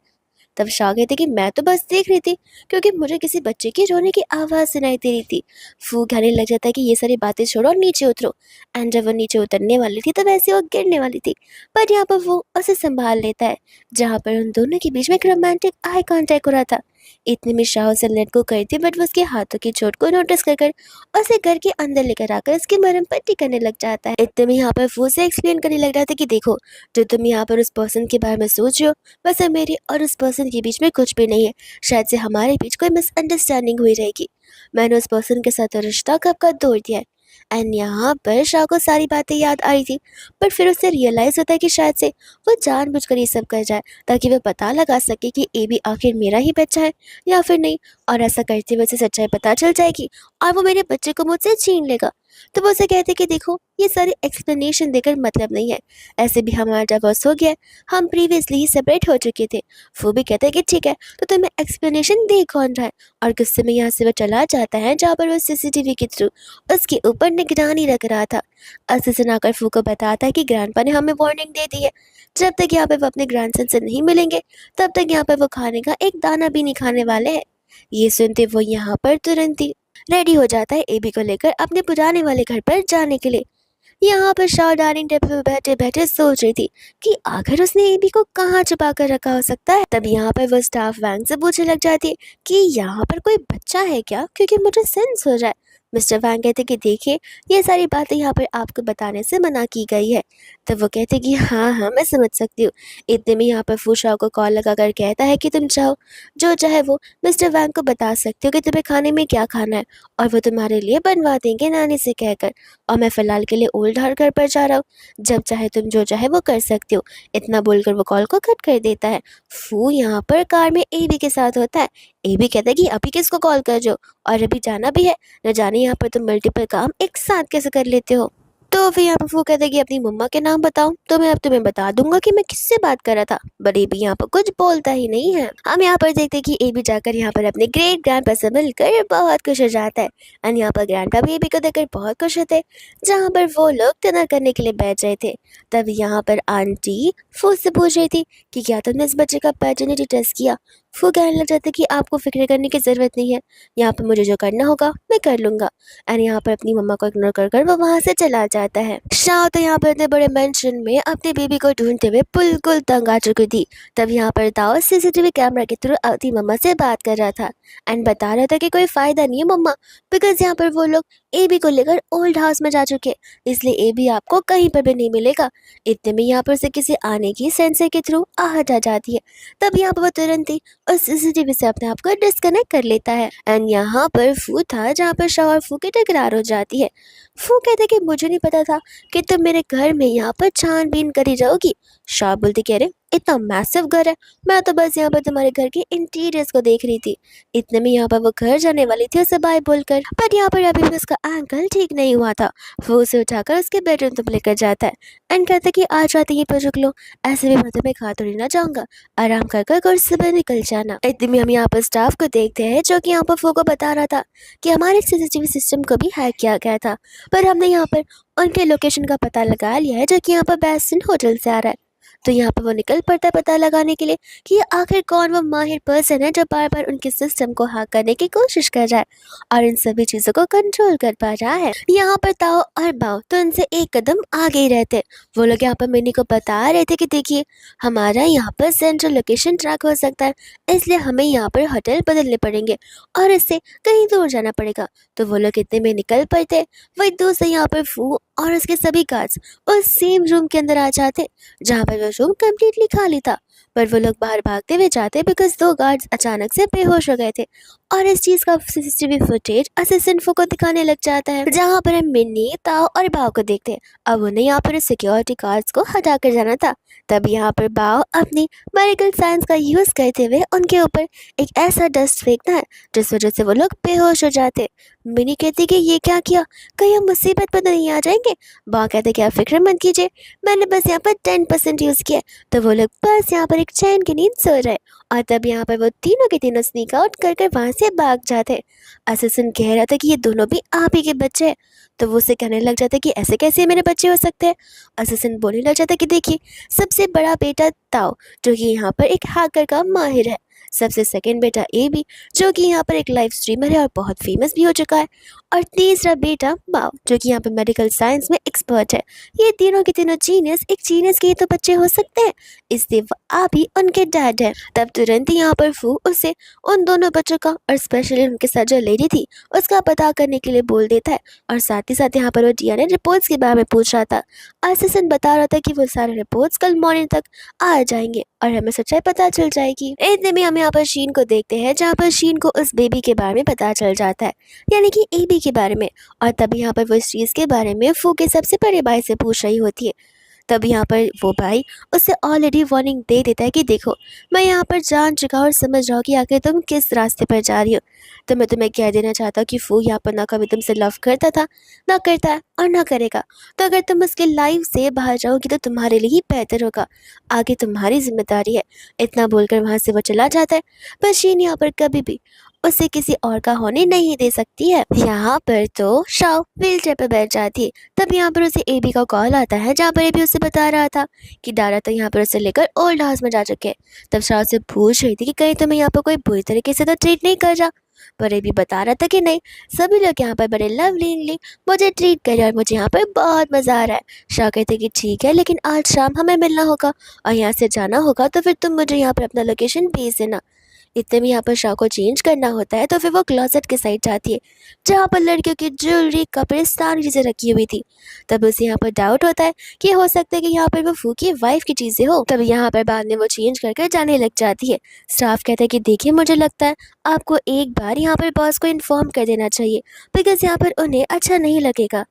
तब शाह कहते कि मैं तो बस देख रही थी क्योंकि मुझे किसी बच्चे की रोने की आवाज़ सुनाई दे रही थी। फू कहने लग जाता है कि ये सारी बातें छोड़ो और नीचे उतरो। एंड जब वो नीचे उतरने वाली थी तो वैसे वो गिरने वाली थी, पर यहाँ पर वो उसे संभाल लेता है, जहाँ पर उन दोनों के बीच में एक रोमांटिक आई कांटेक्ट हो रहा था। इतने में शाह उसे लेट गो करती, बट वो उसके हाथों की चोट को नोटिस कर उसे घर के अंदर लेकर आकर उसकी मरहम पट्टी करने लग जाता है। इतने में यहाँ पर वो उसे एक्सप्लेन करने लग रहा था कि देखो, जो तुम यहाँ पर उस पर्सन के बारे में सोच रहे हो, बस मेरे और उस पर्सन के बीच में कुछ भी नहीं है। शायद से हमारे बीच कोई मिसअंडरस्टैंडिंग हुई रहेगी। मैंने उस पर्सन के साथ रिश्ता कब का तोड़ दिया है। एंड यहाँ पर शाह को सारी बातें याद आई थी, पर फिर उसे रियलाइज होता है कि शायद से वो जानबूझकर ये सब कर जाए ताकि वो पता लगा सके कि ए भी आखिर मेरा ही बच्चा है या फिर नहीं। और ऐसा करते हुए उसे सच्चाई पता चल जाएगी और वो मेरे बच्चे को मुझसे छीन लेगा। तो वो उसे कहते कि देखो, ये सारी एक्सप्लेनेशन देकर मतलब नहीं है, ऐसे भी हमारा डिवोर्स हो गया है, हम प्रीवियसली ही सेपरेट हो चुके थे। वो भी कहते हैं कि ठीक है, तो तुम्हें एक्सप्लेनेशन दे कौन रहा है। और गुस्से में यहाँ से वो चला जाता है, जहाँ पर वो सीसीटीवी के थ्रू उसके ऊपर निगरानी रख रहा था। असिस्टेंट आकर फू को बताता है कि ग्रैंडपा ने हमें वार्निंग दे दी है, जब तक यहाँ पे वो अपने ग्रैंडसन से नहीं मिलेंगे तब तक यहाँ पर वो खाने का एक दाना भी नहीं खाने वाले हैं। ये सुनते वो यहाँ पर तुरंत ही रेडी हो जाता है एबी को लेकर अपने पुराने वाले घर पर जाने के लिए। यहाँ पर शाह डाइनिंग टेबल पर बैठे बैठे सोच रही थी कि आखिर उसने एबी को कहाँ छुपा कर रखा हो सकता है। तब यहाँ पर वो स्टाफ वैंग से पूछने लग जाती है कि यहाँ पर कोई बच्चा है क्या, क्योंकि मुझे सेंस हो रहा है। मिस्टर वैंग कहते कि देखिए, ये सारी बातें यहाँ पर आपको बताने से मना की गई है। तब वो कहते कि हाँ हाँ, मैं समझ सकती हूँ। इतने में यहाँ पर फू शाह को कॉल लगाकर कहता है कि तुम चाहो जो चाहे वो मिस्टर वैंग को बता सकते हो कि तुम्हें खाने में क्या खाना है, और वो तुम्हारे लिए बनवा देंगे नानी से कहकर। और मैं फ़िलहाल के लिए ओल्ड हर घर पर जा रहा हूँ, जब चाहे तुम जो चाहे वो कर सकते हो। इतना बोलकर वो कॉल को कट कर देता है। फू यहाँ पर कार में एबी के साथ होता है। एबी कहता है कि अभी किसको कॉल कर रहे हो, और अभी जाना भी है, न जाने यहाँ पर तुम मल्टीपल काम एक साथ कैसे कर लेते हो। तो फिर यहाँ पर वो कहता है कि अपनी मम्मा के नाम बताओ, तो मैं अब तुम्हें बता दूंगा कि मैं किससे बात कर रहा था। बट एबी यहाँ पर कुछ बोलता ही नहीं है। हम यहाँ पर देखते हैं कि एबी जाकर यहाँ पर अपने ग्रेट ग्रैंडपा से मिलकर बहुत खुश हो जाता है। एंड यहाँ पर ग्रैंडपा भी एबी को देखकर बहुत खुश होते, जहाँ पर वो लोग डिनर करने के लिए बैठ रहे थे। तब यहाँ पर आंटी फू से पूछ रही थी कि क्या तुमने इस बच्चे का पैटर्निटी टेस्ट किया। फू कहने लग जाते कि आपको फिक्र करने की ज़रूरत नहीं है, यहाँ पर मुझे जो करना होगा मैं कर लूँगा। एंड यहाँ पर अपनी मम्मा को इग्नोर कर वो वहाँ से चला जाता है। शाह तो यहाँ पर इतने बड़े मेंशन में अपने बेबी को ढूंढते हुए बिल्कुल तंग आ चुकी थी। तब यहाँ पर दाओ सीसीटीवी कैमरा के थ्रू अपनी मम्मा से बात कर रहा था एंड बता रहा था कि कोई फ़ायदा नहीं है मम्मा, बिकॉज यहाँ पर वो लोग एबी को लेकर ओल्ड हाउस में जा चुके, इसलिए एबी आपको कहीं पर भी नहीं मिलेगा। इतने में यहाँ पर से किसी आने की सेंसर के थ्रू आहट आ जाती है। तब यहाँ पर वो तुरंत ही उस सीसीटीवी से अपने आप को डिस्कनेक्ट कर लेता है। एंड यहाँ पर फू था, जहाँ पर शाह और फू की टकरार हो जाती है। फू कहते कि मुझे नहीं पता था कि तुम मेरे घर में यहाँ पर छानबीन करी रहोगी। शाह बोलती कह रहे इतना मैसिव घर है, मैं तो बस यहाँ पर तुम्हारे घर के इंटीरियर्स को देख रही थी। इतने में यहाँ पर वो घर जाने वाली थी उसे बाय बोलकर, पर यहाँ पर अभी भी उसका एंकल ठीक नहीं हुआ था। वो उसे उठाकर उसके बेडरूम तक लेकर जाता है एंड कहता कि आज रात यहीं पर रुक लो, ऐसे भी मैं तुम्हें खा थोड़ी ना जाऊंगा, आराम कर कर कुर्सी पर निकल जाना। इतने में हम यहाँ पर स्टाफ को देखते हैं, जो कि यहाँ पर फू को बता रहा था कि हमारे सीसीटीवी सिस्टम को भी हैक किया गया था, पर हमने यहाँ पर उनके लोकेशन का पता लगा लिया है, जो कि यहाँ पर बेस्टन होटल से आ रहा है। तो यहाँ पर वो निकल पड़ता है पता लगाने के लिए कि ये आखिर कौन वो माहिर पर्सन है जो बार बार उनके सिस्टम को हैक करने की कोशिश कर रहा है और इन सभी चीज़ों को कंट्रोल कर पा रहा है। यहाँ पर ताओ और बाओ तो इनसे एक कदम आगे ही रहते। वो लोग यहाँ पर मिनी को बता रहे थे कि देखिए, हमारा यहाँ पर सेंट्रल लोकेशन ट्रैक हो सकता है, इसलिए हमें यहाँ पर होटल बदलने पड़ेंगे और इससे कहीं दूर जाना पड़ेगा। तो वो लोग इतने में निकल पड़ते, वही दूसरे यहाँ पर फू और उसके सभी गार्ड्स उस सेम रूम के अंदर आ जाते, जहाँ पर वो रूम कम्प्लीटली खाली था। पर वो लोग बाहर भागते हुए जाते बिकॉज दो गार्ड्स अचानक से बेहोश हो गए थे और इस चीज़ का सीसीटीवी फुटेज असिस्टेंट फू को दिखाने लग जाता है, जहाँ पर हम मिन्नी, ताओ और बाओ को देखते हैं। अब उन्हें यहाँ पर सिक्योरिटी गार्ड्स को हटा कर जाना था। तब यहाँ पर बाओ अपनी मेडिकल साइंस का यूज़ करते हुए उनके ऊपर एक ऐसा डस्ट फेंकता है जिस वजह से वो लोग बेहोश हो जाते। मिनी कहती कि ये क्या किया, कहीं हम मुसीबत पर नहीं आ जाएंगे। बाओ कहते कि आप फिक्र मत कीजिए, मैंने बस यहाँ पर 10% यूज़ किया। तो वो लोग बस यहाँ पर एक चैन की नींद सो रहे और तब यहाँ पर वो तीनों के तीनों स्नीक आउट कर कर वहाँ से भाग जाते। असिस्टेंट कह रहा था कि ये दोनों भी आप ही के बच्चे हैं। तो वो उसे कहने लग जाता कि ऐसे कैसे मेरे बच्चे हो सकते हैं। असिस्टेंट बोलने लग जाता कि देखिए, सबसे बड़ा बेटा ताओ, जो कि यहाँ पर एक हैकर का माहिर है, सबसे सेकंड बेटा ए बी, जो कि यहाँ पर एक लाइव स्ट्रीमर है और बहुत फेमस भी हो चुका है। और तीसरा बेटा बाव, जो कि यहाँ पर मेडिकल साइंस में एक्सपर्ट है। ये तीनों के तीनों जीनियस, एक जीनियस के ही तो बच्चे हो सकते हैं, इसलिए आप ही उनके डैड है। तब तुरंत ही यहाँ पर फू उसे उन दोनों बच्चों का और स्पेशली उनके साथ जो लेडी थी उसका पता करने के लिए बोल देता है। और साथ ही साथ यहाँ पर वो डीएनए रिपोर्ट्स के बारे में पूछ रहा था। असिस्टेंट बता रहा था कि वो सारे रिपोर्ट्स कल मॉर्निंग तक आ जाएंगे और हमें सच्चाई पता चल जाएगी। इतने में हम यहाँ पर शीन को देखते हैं, जहाँ पर शीन को उस बेबी के बारे में पता चल जाता है, यानी कि एबी के बारे में। और तभी यहाँ पर वो इस चीज़ के बारे में फू के सबसे बड़े भाई से पूछ रही होती है। तब यहाँ पर वो भाई उसे ऑलरेडी वार्निंग दे देता है कि देखो, मैं यहाँ पर जान चुका और समझ रहा हूँ कि आखिर तुम किस रास्ते पर जा रही हो। तो मैं तुम्हें कह देना चाहता हूँ कि फू यहाँ पर ना कभी तुमसे लव करता था, ना करता है और ना करेगा। तो अगर तुम उसके लाइफ से बाहर जाओगी तो तुम्हारे लिए ही बेहतर होगा, आगे तुम्हारी जिम्मेदारी है। इतना बोलकर वहाँ से वो चला जाता है। पर शीन यहाँ पर कभी भी उसे किसी और का होने नहीं दे सकती है। यहाँ पर तो शाओ व्हील चेयर पर बैठ जाती है। तब यहाँ पर उसे एबी का कॉल आता है, जहाँ पर एबी उसे बता रहा था कि दारा तो यहाँ पर उसे लेकर ओल्ड हाउस में जा चुके हैं। तब शाओ से पूछ रही थी कि कहीं तुम्हें यहाँ पर कोई बुरी तरीके से तो ट्रीट नहीं कर रहा। पर एबी बता रहा था कि नहीं, सभी लोग यहाँ पर बड़े लवलीली मुझे ट्रीट कर रहे हैं और मुझे यहाँ पर बहुत मज़ा आ रहा है। शाओ कहते कि ठीक है, लेकिन आज शाम हमें मिलना होगा और यहाँ से जाना होगा, तो फिर तुम मुझे यहाँ पर अपना लोकेशन भेज देना। इतने में यहाँ पर शाह को चेंज करना होता है, तो फिर वो क्लोसेट के साइड जाती है, जहाँ पर लड़कियों की ज्वेलरी, कपड़े, सारी चीज़ें रखी हुई थी। तब उसे यहाँ पर डाउट होता है कि हो सकता है कि यहाँ पर वो फू की वाइफ की चीज़ें हो। तब यहाँ पर बाद में वो चेंज करके जाने लग जाती है। स्टाफ कहता है कि देखिए, मुझे लगता है आपको एक बार यहाँ पर बॉस को इन्फॉर्म कर देना चाहिए, बिकॉज यहाँ पर उन्हें अच्छा नहीं लगेगा।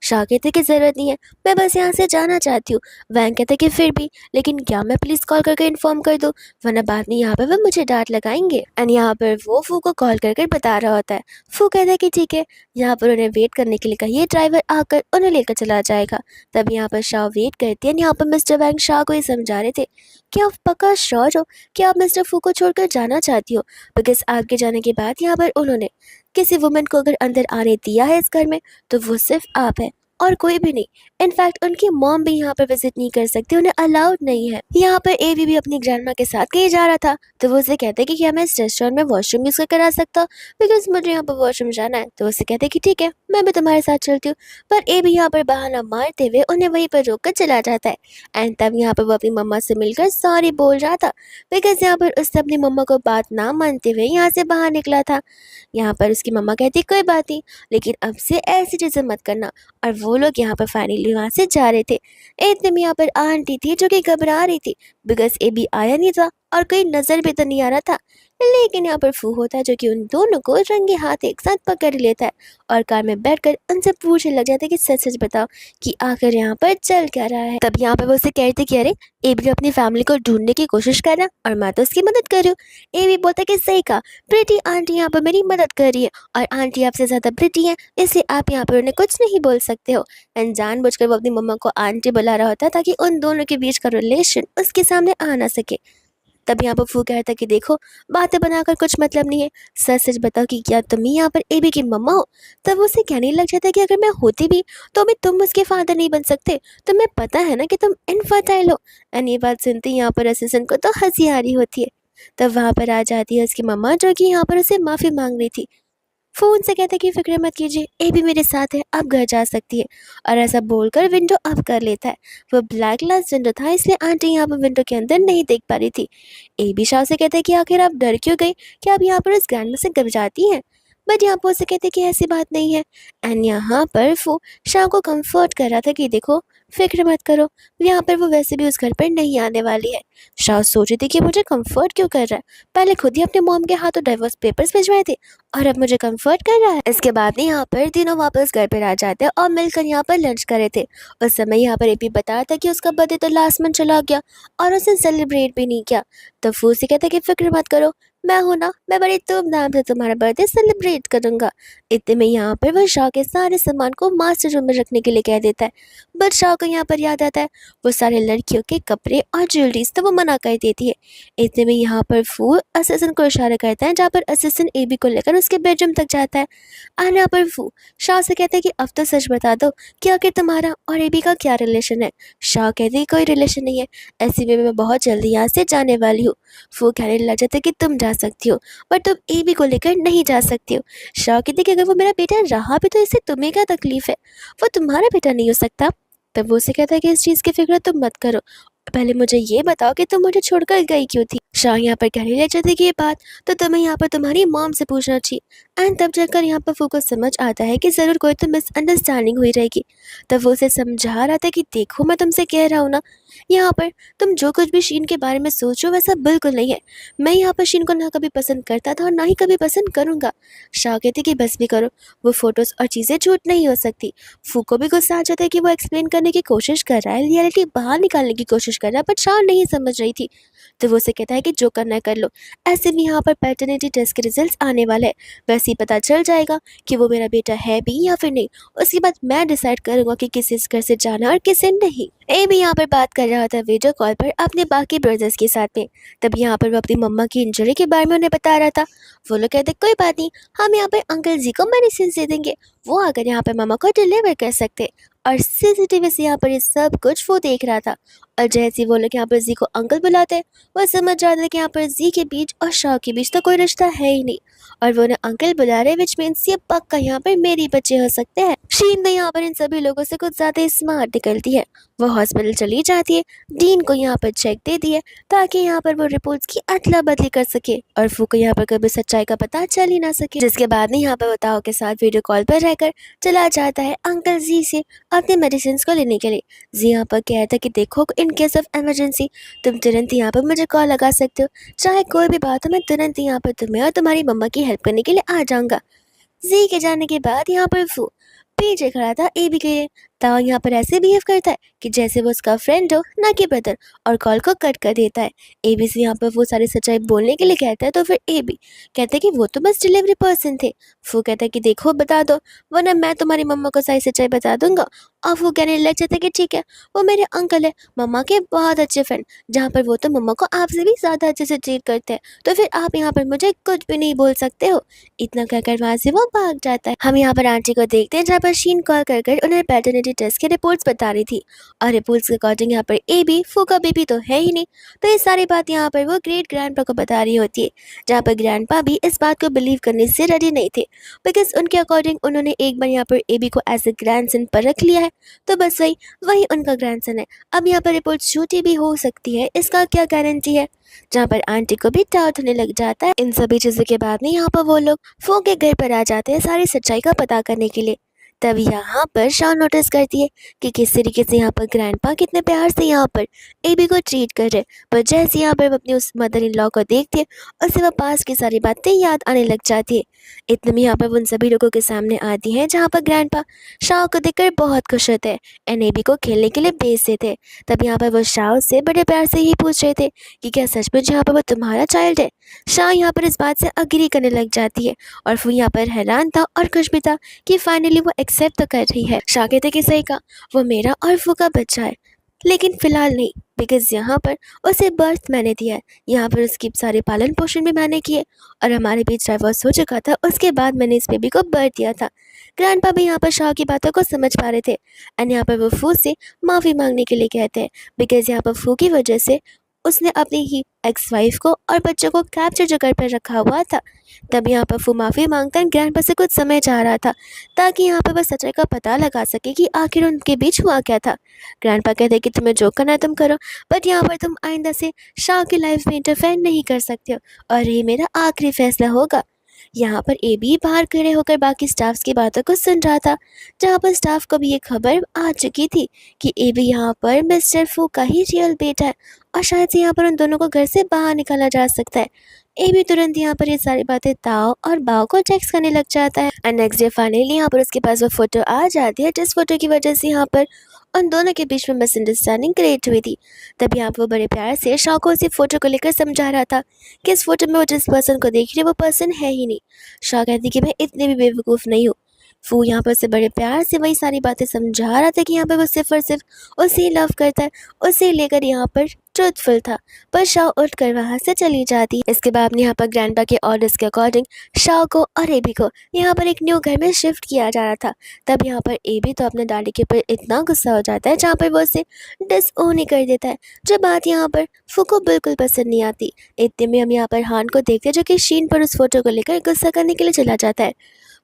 शाह कहते की ज़रूरत नहीं है, मैं बस यहाँ से जाना चाहती हूँ। वैंग कहते कि फिर भी, लेकिन क्या मैं पुलिस कॉल करके इन्फॉर्म कर दूँ, वरना बाद में यहाँ पर वो मुझे डांट लगाएंगे। एंड यहाँ पर वो फू को कॉल करके बता रहा होता है। फू कहता है कि ठीक है, यहाँ पर उन्हें वेट करने के लिए कहिए, ड्राइवर आकर उन्हें लेकर चला जाएगा। तब यहाँ पर शाह वेट करती है। यहाँ पर मिस्टर वैंग शाह को ये समझा रहे थे कि आप पक्का श्योर हो कि आप मिस्टर फू को छोड़कर जाना चाहती हो, बिकॉज आपके जाने के बाद यहाँ पर उन्होंने किसी वुमेन को अगर अंदर आने दिया है इस घर में, तो वो सिर्फ आप है और कोई भी नहीं। इनफैक्ट उनकी मॉम भी यहाँ पर विजिट नहीं कर सकती, उन्हें अलाउड नहीं है। यहाँ पर एवी भी अपनी ग्रैंडमा के साथ कहीं जा रहा था, तो वो उसे कहते कि क्या मैं इस रेस्टोरेंट में वॉशरूम यूज करा सकता हूँ, बिकॉज मुझे यहाँ पर वॉशरूम जाना है। तो उसे कहते कि ठीक है, मैं भी तुम्हारे साथ चलती हूँ। पर एवी यहाँ पर बहाना मारते हुए उन्हें वहीं पर रोक कर चला जाता है। एंड तब यहाँ पर वो अपनी मम्मा से मिलकर सॉरी बोल रहा था, बिकॉज यहाँ पर उसने अपनी मम्मा को बात ना मानते हुए यहाँ से बाहर निकला था। यहाँ पर उसकी मम्मा कहती कोई बात नहीं, लेकिन अब से ऐसी चीज़ें मत करना। और वो लोग यहाँ पर फाइनली वहाँ से जा रहे थे। इतने में यहाँ पर आंटी थी जो कि घबरा रही थी, बिकॉज ए भी आया नहीं था और कोई नज़र भी तो नहीं आ रहा था। लेकिन यहाँ पर फू होता है, जो कि उन दोनों को रंगे हाथ एक साथ पकड़ लेता है और कार में बैठकर उनसे पूछने लग जाता है कि सच सच बताओ कि आखिर यहाँ पर चल क्या रहा है। तब यहाँ पर वो उसे कहते कि अरे, ए भी अपनी फैमिली को ढूंढने की कोशिश कर रहा और मैं तो उसकी मदद कर रही हूँ। ए भी बोलता कि सही कहा, प्रीटी आंटी यहाँ पर मेरी मदद कर रही है और आंटी आपसे ज़्यादा प्रीटी है, इसलिए आप यहाँ पर उन्हें कुछ नहीं बोल सकते हो। एंड जानबूझकर वो अपनी मम्मा को आंटी बुला रहा होता है ताकि उन दोनों के बीच का रिलेशन उसके सामने आ ना सके। तब यहाँ पर फू कहता कि देखो, बातें बनाकर कुछ मतलब नहीं है, सच सच बताओ कि क्या तुम ही यहाँ पर एबी की मम्मा हो। तब उसे कहने लग जाता है कि अगर मैं होती भी तो भी तुम उसके फादर नहीं बन सकते, तुम्हें पता है ना कि तुम इनफर्टाइल हो। एंड ये बात सुनते ही यहाँ पर असिस्टेंट को तो हंसी आ रही होती है। तब वहाँ पर आ जाती है उसकी मम्मा, जो कि यहाँ पर उसे माफ़ी मांग रही थी। फ़ोन से कहता कि फ़िक्र मत कीजिए, ए भी मेरे साथ है, आप घर जा सकती है। और ऐसा बोलकर विंडो अप कर लेता है। वो ब्लैक ग्लास विंडो था, इसलिए आंटी यहाँ पर विंडो के अंदर नहीं देख पा रही थी। ए भी शाह से कहता है कि आखिर आप डर क्यों गई, कि आप यहाँ पर उस ग्रैंडमा से घबराती हैं। बट यहाँ पर उसे कहते कि ऐसी बात नहीं है। एंड यहाँ पर वो शाह को कंफर्ट कर रहा था कि देखो, फिक्र मत करो, यहाँ पर वो वैसे भी उस घर पर नहीं आने वाली है। शाह सोच रही थी कि मुझे कंफर्ट क्यों कर रहा है, पहले खुद ही अपने मॉम के हाथों डाइवोर्स पेपर्स भिजवाए थे और अब मुझे कंफर्ट कर रहा है। इसके बाद में यहाँ पर तीनों वापस घर पर आ जाते हैं और मिलकर यहाँ पर लंच करे थे। उस समय यहाँ पर एपी बताया था कि उसका बर्थडे तो लास्ट मंथ चला गया और उसने सेलिब्रेट भी नहीं किया। तो फूसी कहता कि फिक्र मत करो, मैं हूं ना, मैं बड़ी धूमधाम से तुम्हारा बर्थडे सेलिब्रेट करूंगा। इतने में यहाँ पर वह शाह के सारे सामान को मास्टर रूम में रखने के लिए कह देता है। बट शाह को यहाँ पर याद आता है वो सारे लड़कियों के कपड़े और ज्वेलरीज, तो वो मना कर देती है। इतने में यहाँ पर फू असिस्टेंट को इशारा करता है, जहाँ पर असिस्टेंट एबी को लेकर उसके बेडरूम तक जाता है। और यहाँ पर फू शाह से कहता है कि अब तो सच बता दो कि आखिर तुम्हारा और एबी का क्या रिलेशन है। शाह कहती कोई रिलेशन नहीं है, ऐसे में मैं बहुत जल्दी यहाँ से जाने वाली हूँ। फू कहने लग जाता है कि तुम जा सकती हो, पर तुम एबी को लेकर नहीं जा सकती हो। शाह कहती कि अगर वो मेरा बेटा रहा भी तो इससे तुम्हें क्या तकलीफ है, वो तुम्हारा बेटा नहीं हो सकता। तब वो उसे कहता है कि इस चीज़ की फिक्र तुम मत करो, पहले मुझे ये बताओ कि तुम मुझे छोड़कर गई क्यों थी। शाह यहाँ पर कहने लग जाती है कि ये बात तो तुम्हें यहाँ पर तुम्हारी मॉम से पूछना चाहिए। एंड तब जाकर यहाँ पर फू को समझ आता है कि ज़रूर कोई तो मिसअंडरस्टैंडिंग हुई रहेगी। तब वो उसे समझा रहा था कि देखो मैं तुमसे कह रहा हूँ ना, यहाँ पर तुम जो कुछ भी शीन के बारे में सोचो वैसा बिल्कुल नहीं है। मैं यहाँ पर शीन को ना कभी पसंद करता था और ना ही कभी पसंद करूँगा। शाह कहती कि बस भी करो, वो फोटोज़ और चीज़ें झूठ नहीं हो सकती। फू को भी गुस्सा आ जाता है कि वो एक्सप्लेन करने की कोशिश कर रहा है, रियलिटी बाहर निकालने की कोशिश कर रहा है, बट शाह नहीं समझ रही थी। तो वो उसे कहता है कि जो करना है कर लो, ऐसे भी यहाँ पर पैटर्निटी टेस्ट के रिजल्ट्स आने वाले हैं, वैसे ही पता चल जाएगा कि वो मेरा बेटा है भी या फिर नहीं। उसके बाद मैं डिसाइड करूँगा कि किस घर से जाना और किसे नहीं। ए भी यहाँ पर बात कर रहा था वीडियो कॉल पर अपने बाकी ब्रदर्स के साथ में। तब यहाँ पर वो अपनी मम्मा की इंजरी के बारे में उन्हें बता रहा था। वो लोग कहते कोई बात नहीं, हम यहाँ पर अंकल जी को मेडिसिन दे देंगे, वो आकर यहाँ पर मम्मा को डिलीवर कर सकते। और सीसीटीवी से यहाँ पर ये सब कुछ वो देख रहा था। और जैसे ही वो लोग यहाँ पर जी को अंकल बुलाते, वो समझ जाता है कि यहाँ पर जी के बीच और शाह के बीच तो कोई रिश्ता है ही नहीं, और वो उन्हें अंकल बुला रहे, विच मीन्स ये पक्का यहाँ पर मेरे बच्चे हो सकते हैं। शीन तो यहाँ पर इन सभी लोगों से कुछ ज्यादा स्मार्ट निकलती है। वो हॉस्पिटल चली जाती है, डीन को यहाँ पर चेक दे दिए ताकि यहाँ पर वो रिपोर्ट्स की अदला बदली कर सके और फू को यहाँ पर कभी सच्चाई का पता चल ही ना सके। जिसके बाद में यहाँ पर बताओ के साथ वीडियो कॉल पर रहकर चला जाता है अंकल जी से अपने मेडिसिन को लेने के लिए। जी यहाँ पर कहता है कि देखो इन केस ऑफ इमरजेंसी तुम तुरंत यहाँ पर मुझे कॉल लगा सकते हो, चाहे कोई भी बात हो मैं तुरंत यहाँ पर तुम्हें और तुम्हारी मम्मा की हेल्प करने के लिए आ जाऊँगा। जी के जाने के बाद यहाँ पर फू पीछे खड़ा था एबी के, ताओ यहाँ पर ऐसे बिहेव करता है कि जैसे वो उसका फ्रेंड हो ना कि ब्रदर, और कॉल को कट कर देता है। एबी से यहाँ पर वो सारी सच्चाई बोलने के लिए कहता है, तो फिर एबी कहता है कि वो तो बस डिलीवरी पर्सन थे। फू कहता है कि देखो बता दो, वरना मैं तुम्हारी मम्मा को सारी सच्चाई बता दूंगा। और वो कहने लग जाता है कि ठीक है, वो मेरे अंकल है, मम्मा के बहुत अच्छे फ्रेंड, जहाँ पर वो तो मम्मा को आपसे भी ज़्यादा अच्छे से ट्रीट करते हैं, तो फिर आप यहाँ पर मुझे कुछ भी नहीं बोल सकते हो। इतना कहकर वहाँ से वो भाग जाता है। हम यहाँ पर आंटी को देखते हैं, जहाँ पर शीन कॉल कर उन्हें पैटर्निटी टेस्ट के रिपोर्ट्स बता रही थी, और रिपोर्ट्स के अकॉर्डिंग यहाँ पर एबी फू का बेबी तो है ही नहीं। तो ये सारी बात यहाँ पर वो ग्रेट ग्रैंडपा को बता रही होती है, जहाँ पर ग्रैंडपा भी इस बात को बिलीव करने से रेडी नहीं थे, बिकॉज उनके अकॉर्डिंग उन्होंने एक बार यहाँ पर एबी को एज ए ग्रैंडसन पर रख लिया है, तो बस वही वही उनका ग्रैंडसन है। अब यहाँ पर रिपोर्ट झूठी भी हो सकती है, इसका क्या गारंटी है। जहाँ पर आंटी को भी डाउट होने लग जाता है। इन सभी चीज़ों के बाद में यहाँ पर वो लोग फू के घर पर आ जाते हैं सारी सच्चाई का पता करने के लिए। तब यहाँ पर शान नोटिस करती है कि किस तरीके से यहाँ पर ग्रैंडपा कितने प्यार से यहाँ पर एबी को ट्रीट कर रहे, पर जैसे यहाँ पर वो अपनी उस मदर इन लॉ को देखती है, उससे वह पास की सारी बातें याद आने लग जाती है। इतने में यहाँ पर वो उन सभी लोगों के सामने आती है, जहाँ पर ग्रैंडपा शाह को देखकर बहुत खुश होते हैं एंड एबी को खेलने के लिए भेज देते हैं। तब यहाँ पर वो शाह से बड़े प्यार से ही पूछ रहे थे कि क्या सचमुच यहाँ पर वो तुम्हारा चाइल्ड है। शाह यहाँ पर इस बात से अग्री करने लग जाती है, और वो यहाँ पर हैरान था और खुश भी था कि फाइनली वो एक्सेप्ट तो कर रही है। शाह कहते कि सही कहा, वो मेरा और फू का बच्चा है, लेकिन फिलहाल नहीं, बिकॉज यहाँ पर उसे बर्थ मैंने दिया है, यहाँ पर उसकी सारे पालन पोषण भी मैंने किए, और हमारे बीच डाइवोर्स हो चुका था, उसके बाद मैंने इस बेबी को बर्थ दिया था। ग्रैंडपा भी यहाँ पर शाह की बातों को समझ पा रहे थे एंड यहाँ पर वो फू से माफ़ी मांगने के लिए कहते हैं, बिकॉज यहाँ पर फू की वजह से उसने अपनी ही एक्स वाइफ को और बच्चों को कैप्चर जगह पर रखा हुआ था। तब यहाँ पर फू माफ़ी मांगकर ग्रैंडपा से कुछ समय चाह रहा था, ताकि यहाँ पर वह सच्चाई का पता लगा सके कि आखिर उनके बीच हुआ क्या था। ग्रैंडपा कहते कि तुम्हें जो करना है तुम करो, बट यहाँ पर तुम आइंदा से शाह की लाइफ में इंटरफेयर नहीं कर सकते हो, और ये मेरा आखिरी फैसला होगा। यहाँ पर एबी बाहर खड़े होकर बाकी स्टाफ्स की बातों को सुन रहा था, जहाँ पर स्टाफ को भी ये खबर आ चुकी थी कि एबी यहाँ पर मिस्टर फू का ही रियल बेटा है, और शायद से यहाँ पर उन दोनों को घर से बाहर निकाला जा सकता है। एबी तुरंत यहाँ पर ये सारी बातें ताओ और बाओ को टेक्स्ट करने लग जाता है एंड नेक्स्ट डे फाइनली यहाँ पर उसके पास वो फोटो आ जाती है, जिस फोटो की वजह से यहाँ पर उन दोनों के बीच में मिसअंडरस्टैंडिंग क्रिएट हुई थी। तभी यहाँ पर वो बड़े प्यार से शाह को उसी फोटो को लेकर समझा रहा था कि इस फोटो में वो जिस पर्सन को देख रही है वो पर्सन है ही नहीं। शाह कहती कि मैं इतनी भी बेवकूफ़ नहीं हूँ। फू यहाँ पर से बड़े प्यार से वही सारी बातें समझा रहा था कि यहाँ पर वो सिर्फ और सिर्फ उसे लव करता है, उसे लेकर यहाँ पर ट्रूथफुल था। पर शाओ उठकर वहाँ से चली जाती है। इसके बाद यहाँ पर ग्रैंडपा के ऑर्डर्स के अकॉर्डिंग शाओ को और एबी को यहाँ पर एक न्यू घर में शिफ्ट किया जा रहा था। तब यहाँ पर एबी तो अपने डैडी के ऊपर इतना गुस्सा हो जाता है जहाँ पर वो उसे डिसओन ही कर देता है, जो बात यहाँ पर फू को बिल्कुल पसंद नहीं आती। इतने में हम यहाँ पर हान को देखते हैं जो कि शीन पर उस फोटो को लेकर गुस्सा करने के लिए चला जाता है।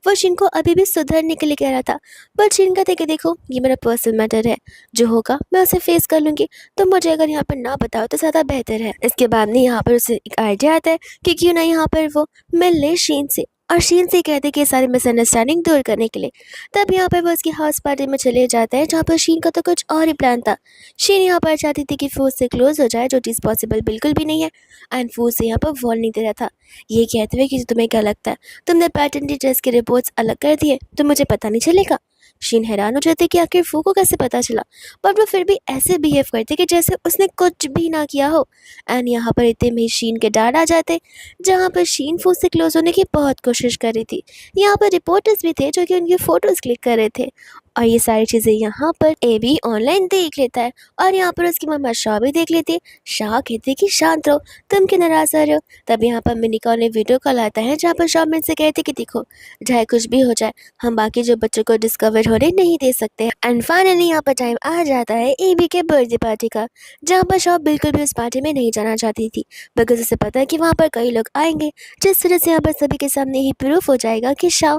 वो शीन को अभी भी सुधरने के लिए कह रहा था, पर शीन कहते कि देखो ये मेरा पर्सनल मैटर है, जो होगा मैं उसे फेस कर लूँगी, तो मुझे अगर यहाँ पर ना बताओ तो ज़्यादा बेहतर है। इसके बाद में यहाँ पर उसे एक आइडिया आता है कि क्यों ना यहाँ पर वो मिल ले शीन से, और शीन से कहते कि ये सारी मिसअंडरस्टैंडिंग दूर करने के लिए। तब यहाँ पर वो उसकी हाउस पार्टी में चले जाता है जहाँ पर शीन का तो कुछ और ही प्लान था। शीन यहाँ पर चाहती थी कि फूज से क्लोज हो जाए, जो चीज़ पॉसिबल बिल्कुल भी नहीं है, एंड फूज से यहाँ पर वॉल नहीं दे रहा था, ये कहते हुए कि तुम्हें क्या लगता है तुमने पैटर्निटी टेस्ट के रिपोर्ट्स अलग कर दिए तो मुझे पता नहीं चलेगा। शीन हैरान हो जाते कि आखिर फू को कैसे पता चला, बट वो फिर भी ऐसे बिहेव करते कि जैसे उसने कुछ भी ना किया हो। एंड यहाँ पर इतने में शीन के डैड आ जाते, जहाँ पर शीन फू से क्लोज होने की बहुत कोशिश कर रही थी। यहाँ पर रिपोर्टर्स भी थे जो कि उनकी फ़ोटोज़ क्लिक कर रहे थे, और ये सारी चीज़ें यहाँ पर एबी ऑनलाइन देख लेता है, और यहाँ पर उसकी मम्मा शाह भी देख लेती है। शाह कहती है कि शांत रहो, तुम क्यों नाराज़ हो रहे हो। तब यहाँ पर मिनिका उन्हें वीडियो कॉल आता है जहाँ पर शाह मिन से कहती कि देखो चाहे कुछ भी हो जाए, हम बाकी जो बच्चों को डिस्कवर होने नहीं दे सकते। एंड फाइनली यहाँ पर टाइम आ जाता है एबी के बर्थडे पार्टी का, जहाँ पर शाह बिल्कुल भी उस पार्टी में नहीं जाना चाहती थी, बिकॉज उसे पता है कि वहाँ पर कई लोग आएंगे, जिस तरह से यहाँ पर सभी के सामने ही प्रूफ हो जाएगा कि शाह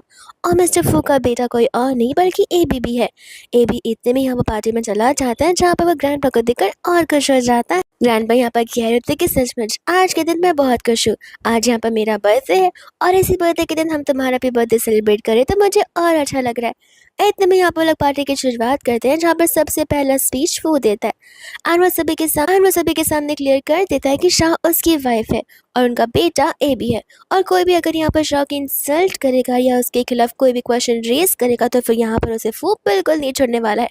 और मिस्टर फू का बेटा कोई और नहीं बल्कि एबी भी है। एबी इतने में यहाँ पर पार्टी में चला जाता है, जहाँ पर वो ग्रैंडपा को देखकर और खुश हो जाता है। ग्रैंडपा यहाँ पर कह रहे थे कि सचमुच आज के दिन मैं बहुत खुश हूँ, आज यहाँ पर मेरा बर्थडे है, और इसी बर्थडे के दिन हम तुम्हारा भी बर्थडे सेलिब्रेट करें तो मुझे और अच्छा लग रहा है। इतने में यहाँ पर लोग पार्टी की शुरुआत करते हैं, जहाँ पर सबसे पहला स्पीच फू देता है, और वो सभी के सामने क्लियर कर देता है कि शाह उसकी वाइफ है और उनका बेटा एबी है, और कोई भी अगर यहाँ पर शाह की इंसल्ट करेगा या उसके खिलाफ कोई भी क्वेश्चन रेज करेगा तो फिर यहाँ पर उसे फू बिल्कुल नहीं छोड़ने वाला है।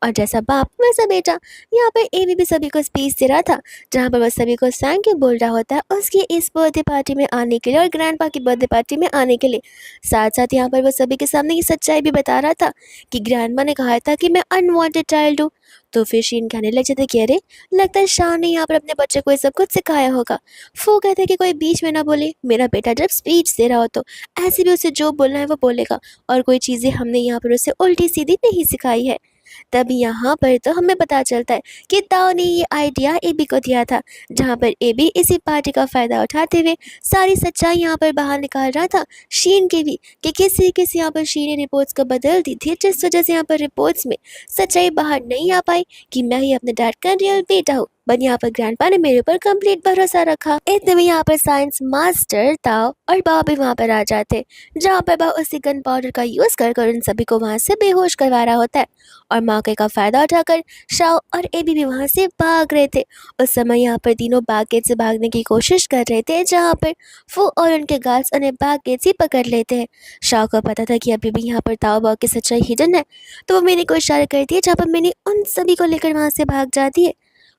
और जैसा बाप वैसा बेटा, यहाँ पर एबी भी सभी को स्पीच दे रहा था, जहाँ पर वह सभी को थैंक यू बोल रहा होता है उसकी इस बर्थडे पार्टी में आने के लिए और ग्रैंडपा की बर्थडे पार्टी में आने के लिए। साथ साथ यहाँ पर वह सभी के सामने ये सच्चाई भी बता रहा था कि ग्रैंडमा ने कहा था कि मैं अनवांटेड चाइल्ड हूँ। तो फिर शीन कहने लग जाते कि अरे लगता है शाह ने यहाँ पर अपने बच्चे को ये सब कुछ सिखाया होगा। फू कहते कि कोई बीच में ना बोले, मेरा बेटा जब स्पीच दे रहा हो तो ऐसे भी उसे जो बोलना है वो बोलेगा, और कोई चीज़ें हमने यहाँ पर उसे उल्टी सीधी नहीं सिखाई है। तब यहाँ पर तो हमें पता चलता है कि ताओ ने ये आइडिया एबी को दिया था, जहाँ पर एबी इसी पार्टी का फ़ायदा उठाते हुए सारी सच्चाई यहाँ पर बाहर निकाल रहा था शीन के भी, कि किसी किसी यहाँ पर शीन ने रिपोर्ट्स को बदल दी थी, जिस वजह से यहाँ पर रिपोर्ट्स में सच्चाई बाहर नहीं आ पाई कि मैं ही अपने डैड का रियल बेटा हूँ। बट यहाँ पर ग्रैंडपा ने मेरे ऊपर कंप्लीट भरोसा रखा। इतने में यहाँ पर साइंस मास्टर ताओ और बा भी वहाँ पर आ जाते, जहाँ पर बा उसी गन पाउडर का यूज़ कर उन सभी को वहाँ से बेहोश करवा रहा होता है, और मौके का फ़ायदा उठाकर शाओ और एबी भी वहाँ से भाग रहे थे। उस समय यहाँ पर तीनों बैक गेट से भागने की कोशिश कर रहे थे, जहाँ पर फू और उनके गार्ड्स उन्हें बैक गेट से पकड़ लेते हैं। शाओ को पता था कि अभी भी यहाँ पर ताओ बाओ की सच्चाई हिडन है, तो वो मैंने को इशारा कर दिया, जहाँ पर मैंने उन सभी को लेकर वहाँ से भाग जाती है।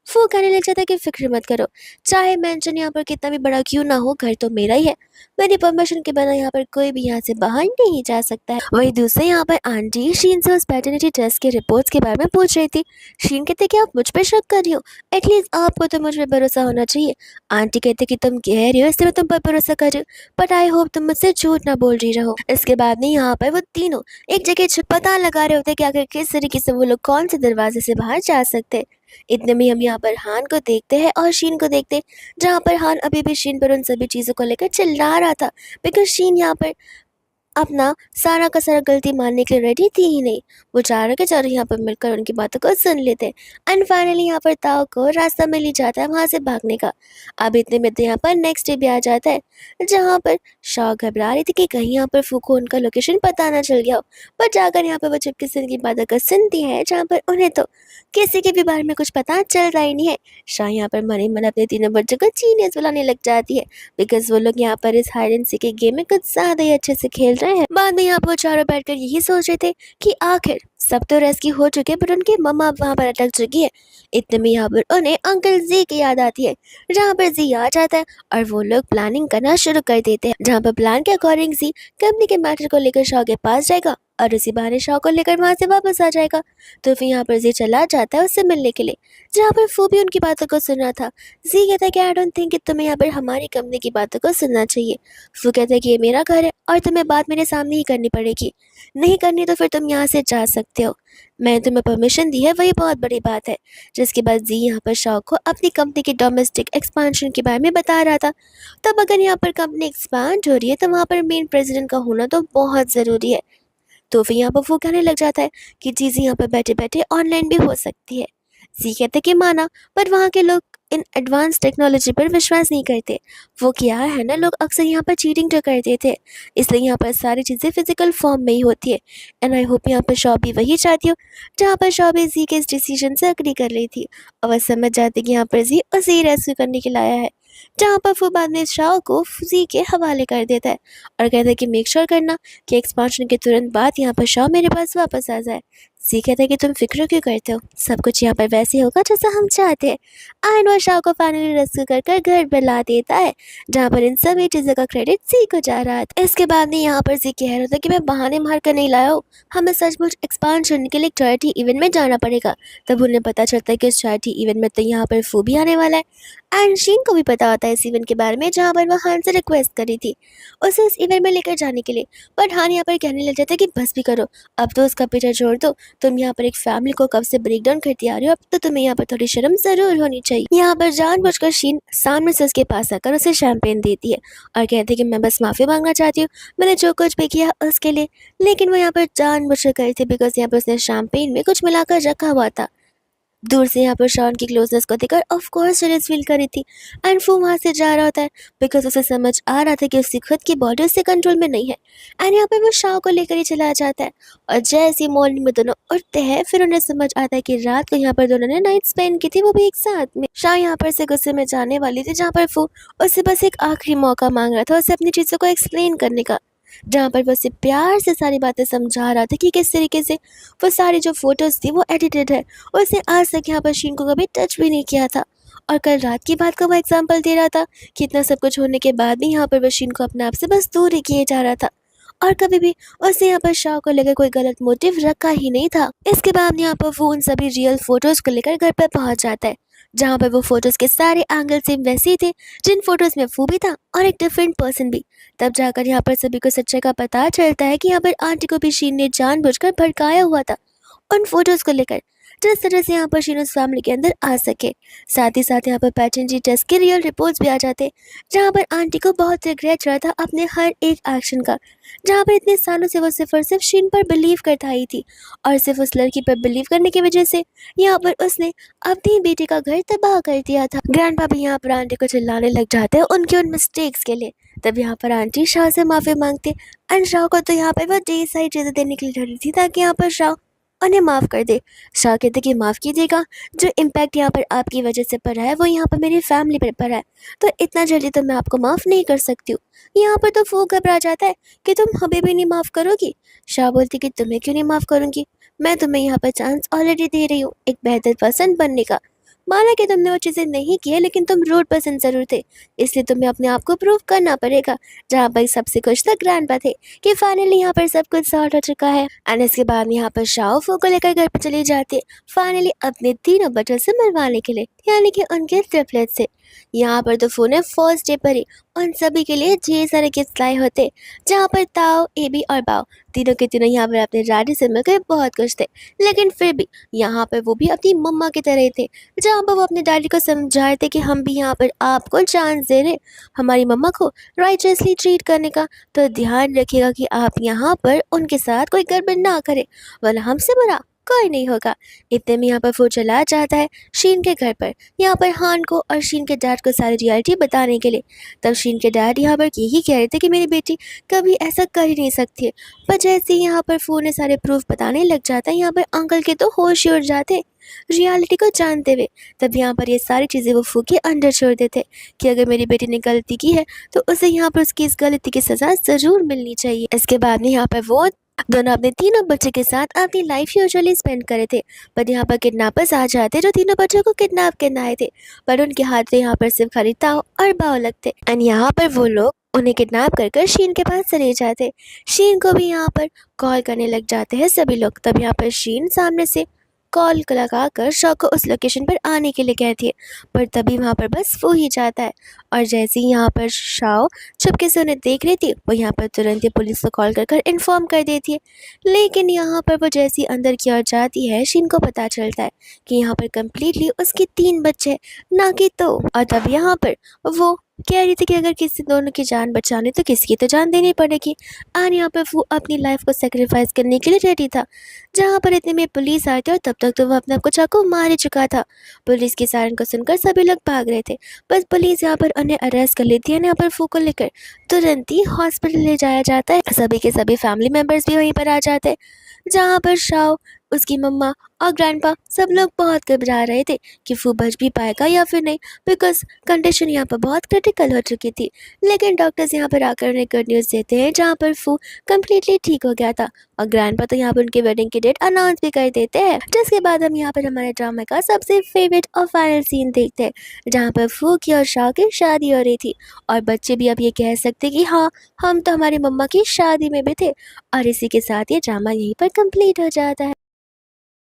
वो कहने लग जाता है कि फिक्र मत करो, चाहे मेंशन यहाँ पर कितना भी बड़ा क्यों ना हो, घर तो मेरा ही है, मेरी परमिशन के बिना यहाँ पर कोई भी यहाँ से बाहर नहीं जा सकता है। वही दूसरे यहाँ पर आंटी शीन से उस पैटर्निटी टेस्ट के रिपोर्ट्स के बारे में पूछ रही थी। शीन कहते कि आप मुझ पर शक कर रही हो, एटलीस्ट आपको तो मुझ पर भरोसा होना चाहिए। आंटी कहते कि तुम कह रही हो इसलिए मैं तुम पर भरोसा कर रही हूँ, बट आई होप तुम मुझसे झूठ ना बोल रही रहो। इसके बाद में यहाँ पर वो तीनों एक जगह पता लगा रहे होते कि आखिर किस तरीके से वो लोग कौन से दरवाजे से बाहर जा सकते। इतने में हम यहाँ पर हान को देखते हैं और शीन को देखते हैं, जहाँ पर हान अभी भी शीन पर उन सभी चीज़ों को लेकर चिल्ला रहा था, बिकॉज शीन यहाँ पर अपना सारा का सारा गलती मानने के लिए रेडी थी ही नहीं। वो चारों के चारों यहाँ पर मिलकर उनकी बातों को सुन लेते हैं, एंड फाइनली यहाँ पर ताओ को रास्ता मिल ही जाता है वहाँ से भागने का। अब इतने में तो यहाँ पर नेक्स्ट डे भी आ जाता है, जहाँ पर शाह घबरा रही थी कि कहीं यहाँ पर फू को उनका लोकेशन पता ना चल गया हो, पर जाकर यहाँ पर वो चुपके से उनकी बातों को सुनती है, जहाँ पर उन्हें तो किसी के भी बारे में कुछ पता चल रहा ही नहीं है। शाह यहाँ पर मन ही मन अपने तीनों बच्चों को जीनियस बुलाने लग जाती है, बिकॉज वो लोग यहाँ पर इस हाइड एंड सीक के गेम में कुछ ज़्यादा ही अच्छे से खेल रहे हैं। बाद में यहाँ पर चारों बैठकर यही सोच रहे थे कि आखिर सब तो रेस्क्यू हो चुके, पर उनकी मम्मा अब वहाँ पर अटक चुकी है। इतने में यहाँ पर उन्हें अंकल जी की याद आती है, जहाँ पर जी आ जाता है और वो लोग प्लानिंग करना शुरू कर देते हैं, जहाँ पर प्लान के अकॉर्डिंग जी कंपनी के मैटर को लेकर शाह के पास जाएगा और उसी बहाने शाओ को लेकर वहाँ से वापस आ जाएगा। तो फिर यहाँ पर जी चला जाता है उससे मिलने के लिए, जहाँ पर फू भी उनकी बातों को सुन रहा था। जी कहता है कि आई डोंट थिंक कि तुम्हें यहाँ पर हमारी कंपनी की बातों को सुनना चाहिए। फू कहता है कि ये मेरा घर है और तुम्हें बात मेरे सामने ही करनी पड़ेगी, नहीं करनी तो फिर तुम यहाँ से जा सकते हो। मैंने तुम्हें परमिशन दी है, वही बहुत बड़ी बात है। जिसके बाद जी यहाँ पर शाओ को अपनी कंपनी की डोमेस्टिक एक्सपांशन के बारे में बता रहा था। तब अगर यहाँ पर कंपनी एक्सपांड हो रही है तो वहाँ पर मेन प्रेसिडेंट का होना तो बहुत ज़रूरी है। तो फिर यहाँ पर वो कहने लग जाता है कि चीज़ें यहाँ पर बैठे बैठे ऑनलाइन भी हो सकती है। जी कहते कि माना, पर वहाँ के लोग इन एडवांस टेक्नोलॉजी पर विश्वास नहीं करते। वो क्या है ना, लोग अक्सर यहाँ पर चीटिंग तो करते थे, इसलिए यहाँ पर सारी चीज़ें फिजिकल फॉर्म में ही होती है। एंड आई होप यहाँ पर शॉप भी वही चाहती हो जहाँ पर शॉप भी जी के इस डिसीजन से अग्री कर रही थी, और वह समझ जाती कि यहाँ पर जी उसे रेस्क्यू करने के लिए आया है। जहाँ पर वो बाद में शाओ को जी के हवाले कर देता है और कहता है कि मेक श्योर करना कि एक्सपांशन के तुरंत बाद यहाँ पर शाओ मेरे पास वापस आ जाए। जी कहता है कि तुम फिक्र क्यों करते हो, सब कुछ यहाँ पर वैसे होगा जैसा हम चाहते हैं। आयन और शाओ को फाइनली रेस्क्यू कर कर घर पर ला देता है, जहाँ पर इन सभी चीज़ों का क्रेडिट जी को जा रहा था। इसके बाद में यहाँ पर जी कह रहा था कि मैं बहाने मार कर नहीं लाया हूँ, हमें सचमुच एक्सपांशन के लिए एक चैरिटी इवेंट में जाना पड़ेगा। तब उन्हें पता चलता है कि उस चैरिटी इवेंट में तो यहाँ पर फू भी आने वाला है। एंड शीन को भी पता होता है इस इवेंट के बारे में, जहाँ पर वह हान से रिक्वेस्ट करी थी उसे इस इवेंट में लेकर जाने के लिए। बट हान यहाँ पर कहने लग जाता है कि बस भी करो, अब तो उसका पीछा छोड़ दो। तुम यहाँ पर एक फैमिली को कब से ब्रेक डाउन करती आ रही हो, अब तो तुम्हें यहाँ पर थोड़ी शर्म जरूर होनी चाहिए। यहाँ पर जानबूझकर शीन सामने से उसके पास आकर उसे शैंपेन देती है और कहती है कि मैं बस माफ़ी मांगना चाहती हूँ, मैंने जो कुछ भी किया उसके लिए। लेकिन वो यहाँ पर जानबूझकर करी थी बिकॉज यहाँ पर उसने शैंपेन में कुछ मिलाकर रखा हुआ था। दूर से यहाँ पर शॉन की क्लोजनेस को देखकर ऑफ कोर्स जेलस फील करी थी। एंड वो वहाँ से जा रहा होता है बिकॉज उसे समझ आ रहा था कि उसकी खुद की बॉडी उससे कंट्रोल में नहीं है। एंड यहाँ पर वो शाओ को लेकर ही चला जाता है और जैसे मॉर्निंग में दोनों उठते हैं फिर उन्हें समझ आता है कि रात को यहाँ पर दोनों ने नाइट स्पेंड की थी, वो भी एक साथ में। शाओ यहाँ पर से गुस्से में जाने वाली थी, जहाँ पर वो उससे बस एक आखिरी मौका मांग रहा था उसे अपनी चीज़ों को एक्सप्लेन करने का, जहाँ पर वो उसे प्यार से सारी बातें समझा रहा था कि किस तरीके से वो सारी जो फोटोज थी वो एडिटेड है। उसने आज तक यहाँ पर शीन को कभी टच भी नहीं किया था, और कल रात की बात का वो एग्जाम्पल दे रहा था कि इतना सब कुछ होने के बाद भी यहाँ पर वो शीन को अपने आप से बस दूर ही किए जा रहा था, और कभी भी उसने यहाँ पर शाह को लेकर कोई गलत मोटिव रखा ही नहीं था। इसके बाद यहाँ पर वो उन सभी रियल फोटोज को लेकर घर पर पहुंच जाता है, जहाँ पर वो फोटोज के सारे एंगल सेम वैसे ही थे जिन फोटोज में वो भी था और एक डिफरेंट पर्सन भी। तब जाकर यहाँ पर सभी को सच्चाई का पता चलता है कि यहाँ पर आंटी को भी शीन ने जानबूझकर भड़काया हुआ था उन फोटोज को लेकर, जिस तरह से यहाँ पर शीन उस फैमिली के अंदर आ सके। साथ ही साथ यहाँ पर पैटर्नजी टेस्ट के रियल रिपोर्ट्स भी आ जाते, जहाँ पर आंटी को बहुत रिग्रेट रहा था अपने हर एक एक्शन का, जहाँ पर इतने सालों से वो सिर्फ और सिर्फ शीन पर बिलीव करता ही थी, और सिर्फ उस लड़की पर बिलीव करने की वजह से यहाँ पर उसने अपनी बेटी का घर तबाह कर दिया था। ग्रैंडपा भी यहाँ पर आंटी को चिल्लाने लग जाते हैं उनके उन मिस्टेक्स के लिए। तब यहाँ पर आंटी शाह से माफ़ी मांगते एंड शाह को तो यहाँ पर वो ढेर सारी चीज़ें देने के लिए डरी थी ताकि यहाँ पर शाह उन्हें माफ़ कर दे। शाह कहते कि माफ़ कीजिएगा, जो इम्पैक्ट यहाँ पर आपकी वजह से पड़ा है वो यहाँ पर मेरी फैमिली पर पड़ा है, तो इतना जल्दी तो मैं आपको माफ़ नहीं कर सकती हूँ। यहाँ पर तो वो घबरा जाता है कि तुम हमें भी नहीं माफ़ करोगी। शाह बोलती कि तुम्हें क्यों नहीं माफ़ करूँगी, मैं तुम्हें यहाँ पर चांस ऑलरेडी दे रही हूँ एक बेहतर पर्सन बनने का। माना कि तुमने वो चीज़ें नहीं की है, लेकिन तुम रूड पर्सन ज़रूर थे, इसलिए तुम्हें अपने आप को प्रूव करना पड़ेगा। जहाँ पर सबसे खुश तक ग्रैंडपा थे कि फाइनली यहाँ पर सब कुछ सॉर्ट हो चुका है। एंड इसके बाद यहाँ पर शाओ फू को लेकर घर पर चली जाती है फाइनली अपने तीनों बच्चों से मिलवाने के लिए, यानी कि उनके ट्रिपलेट से। यहाँ पर तो फू ने फर्स्ट डे पर ही उन सभी के लिए ढेर सारे गिफ्ट लाए होते, जहाँ पर ताओ, एबी और बाओ तीनों के तीनों यहाँ पर अपने रानी से मिलकर बहुत खुश थे। लेकिन फिर भी यहाँ पर वो भी अपनी मम्मा की तरह ही थे, जहाँ पर वो अपने डैडी को समझाए थे कि हम भी यहाँ पर आपको चांस दे रहे हमारी मम्मा को राइचसली ट्रीट करने का, तो ध्यान रखिएगा कि आप यहाँ पर उनके साथ कोई गड़बड़ ना करें, वरना हमसे बुरा कोई नहीं होगा। इतने में यहाँ पर वो चला जाता है शीन के घर पर, यहाँ पर हान को और शीन के डैड को सारी रियलिटी बताने के लिए। तब शीन के डैड यहाँ पर यही कह रहे थे कि मेरी बेटी कभी ऐसा कर ही नहीं सकती है, पर जैसे ही यहाँ पर फू ने सारे प्रूफ बताने लग जाता है, यहाँ पर अंकल के तो होश ही उड़ जाते रियलिटी को जानते हुए। तब यहाँ पर ये सारी चीज़ें वो फू के अंडर छोड़ देते कि अगर मेरी बेटी ने गलती की है तो उसे यहाँ पर उसकी इस गलती की सज़ा ज़रूर मिलनी चाहिए। इसके बाद में यहाँ पर वो दोनों अपने तीनों बच्चे के साथ अपनी लाइफ यूजुअली स्पेंड करे थे, पर यहाँ पर किडनैपर्स आ जाते जो तीनों बच्चों को किडनैप करने आए थे, पर उनके हाथ में यहाँ पर सिर्फ खाली ताओ और बाओ लगते। एंड यहाँ पर वो लोग उन्हें किडनैप कर कर शीन के पास चले जाते। शीन को भी यहाँ पर कॉल करने लग जाते हैं सभी लोग। तब यहाँ पर शीन सामने से कॉल लगा कर शॉ को उस लोकेशन पर आने के लिए कहती है, पर तभी वहाँ पर बस वो ही जाता है। और जैसे ही यहाँ पर शाओ चुपके से उन्हें देख रही थी, वो यहाँ पर तुरंत ही पुलिस को कॉल कर इन्फॉर्म कर देती है। लेकिन यहाँ पर वो जैसी अंदर की ओर जाती है, शीन को पता चलता है कि यहाँ पर कम्प्लीटली उसके 3 बच्चे हैं, ना कि 2। और तब यहाँ पर वो कह रही थी कि अगर किसी दोनों की जान बचानी तो किसी की तो जान देनी पड़ेगी। और यहाँ पर वो अपनी लाइफ को सेक्रीफाइस करने के लिए रेडी था। जहाँ पर इतने में पुलिस आती है और तब तक तो वो अपने आप को चाकू मार ही चुका था। पुलिस की सायरन को सुनकर सभी लोग भाग रहे थे। बस पुलिस यहाँ पर उन्हें अरेस्ट कर लेती है। यहाँ पर फू को लेकर तुरंत ही हॉस्पिटल ले जाया जाता है। सभी के सभी फैमिली मेम्बर्स भी वहीं पर आ जाते हैं। जहाँ पर शाओ, उसकी मम्मा और ग्रैंडपा सब लोग बहुत घबरा रहे थे कि फू बच भी पाएगा या फिर नहीं, बिकॉज कंडीशन यहाँ पर बहुत क्रिटिकल हो चुकी थी। लेकिन डॉक्टर्स यहाँ पर आकर उन्हें गुड न्यूज़ देते हैं, जहाँ पर फू कम्प्लीटली ठीक हो गया था। और ग्रैंडपा तो यहाँ पर उनकी वेडिंग की डेट अनाउंस भी कर देते हैं। जिसके बाद हम यहाँ पर हमारे ड्रामा का सबसे फेवरेट और फाइनल सीन देखते हैं, जहाँ पर फू की और शाह की शादी हो रही थी। और बच्चे भी अब ये कह सकते कि हाँ, हम तो हमारी मम्मा की शादी में भी थे। और इसी के साथ ये ड्रामा यहीं पर कंप्लीट हो जाता है।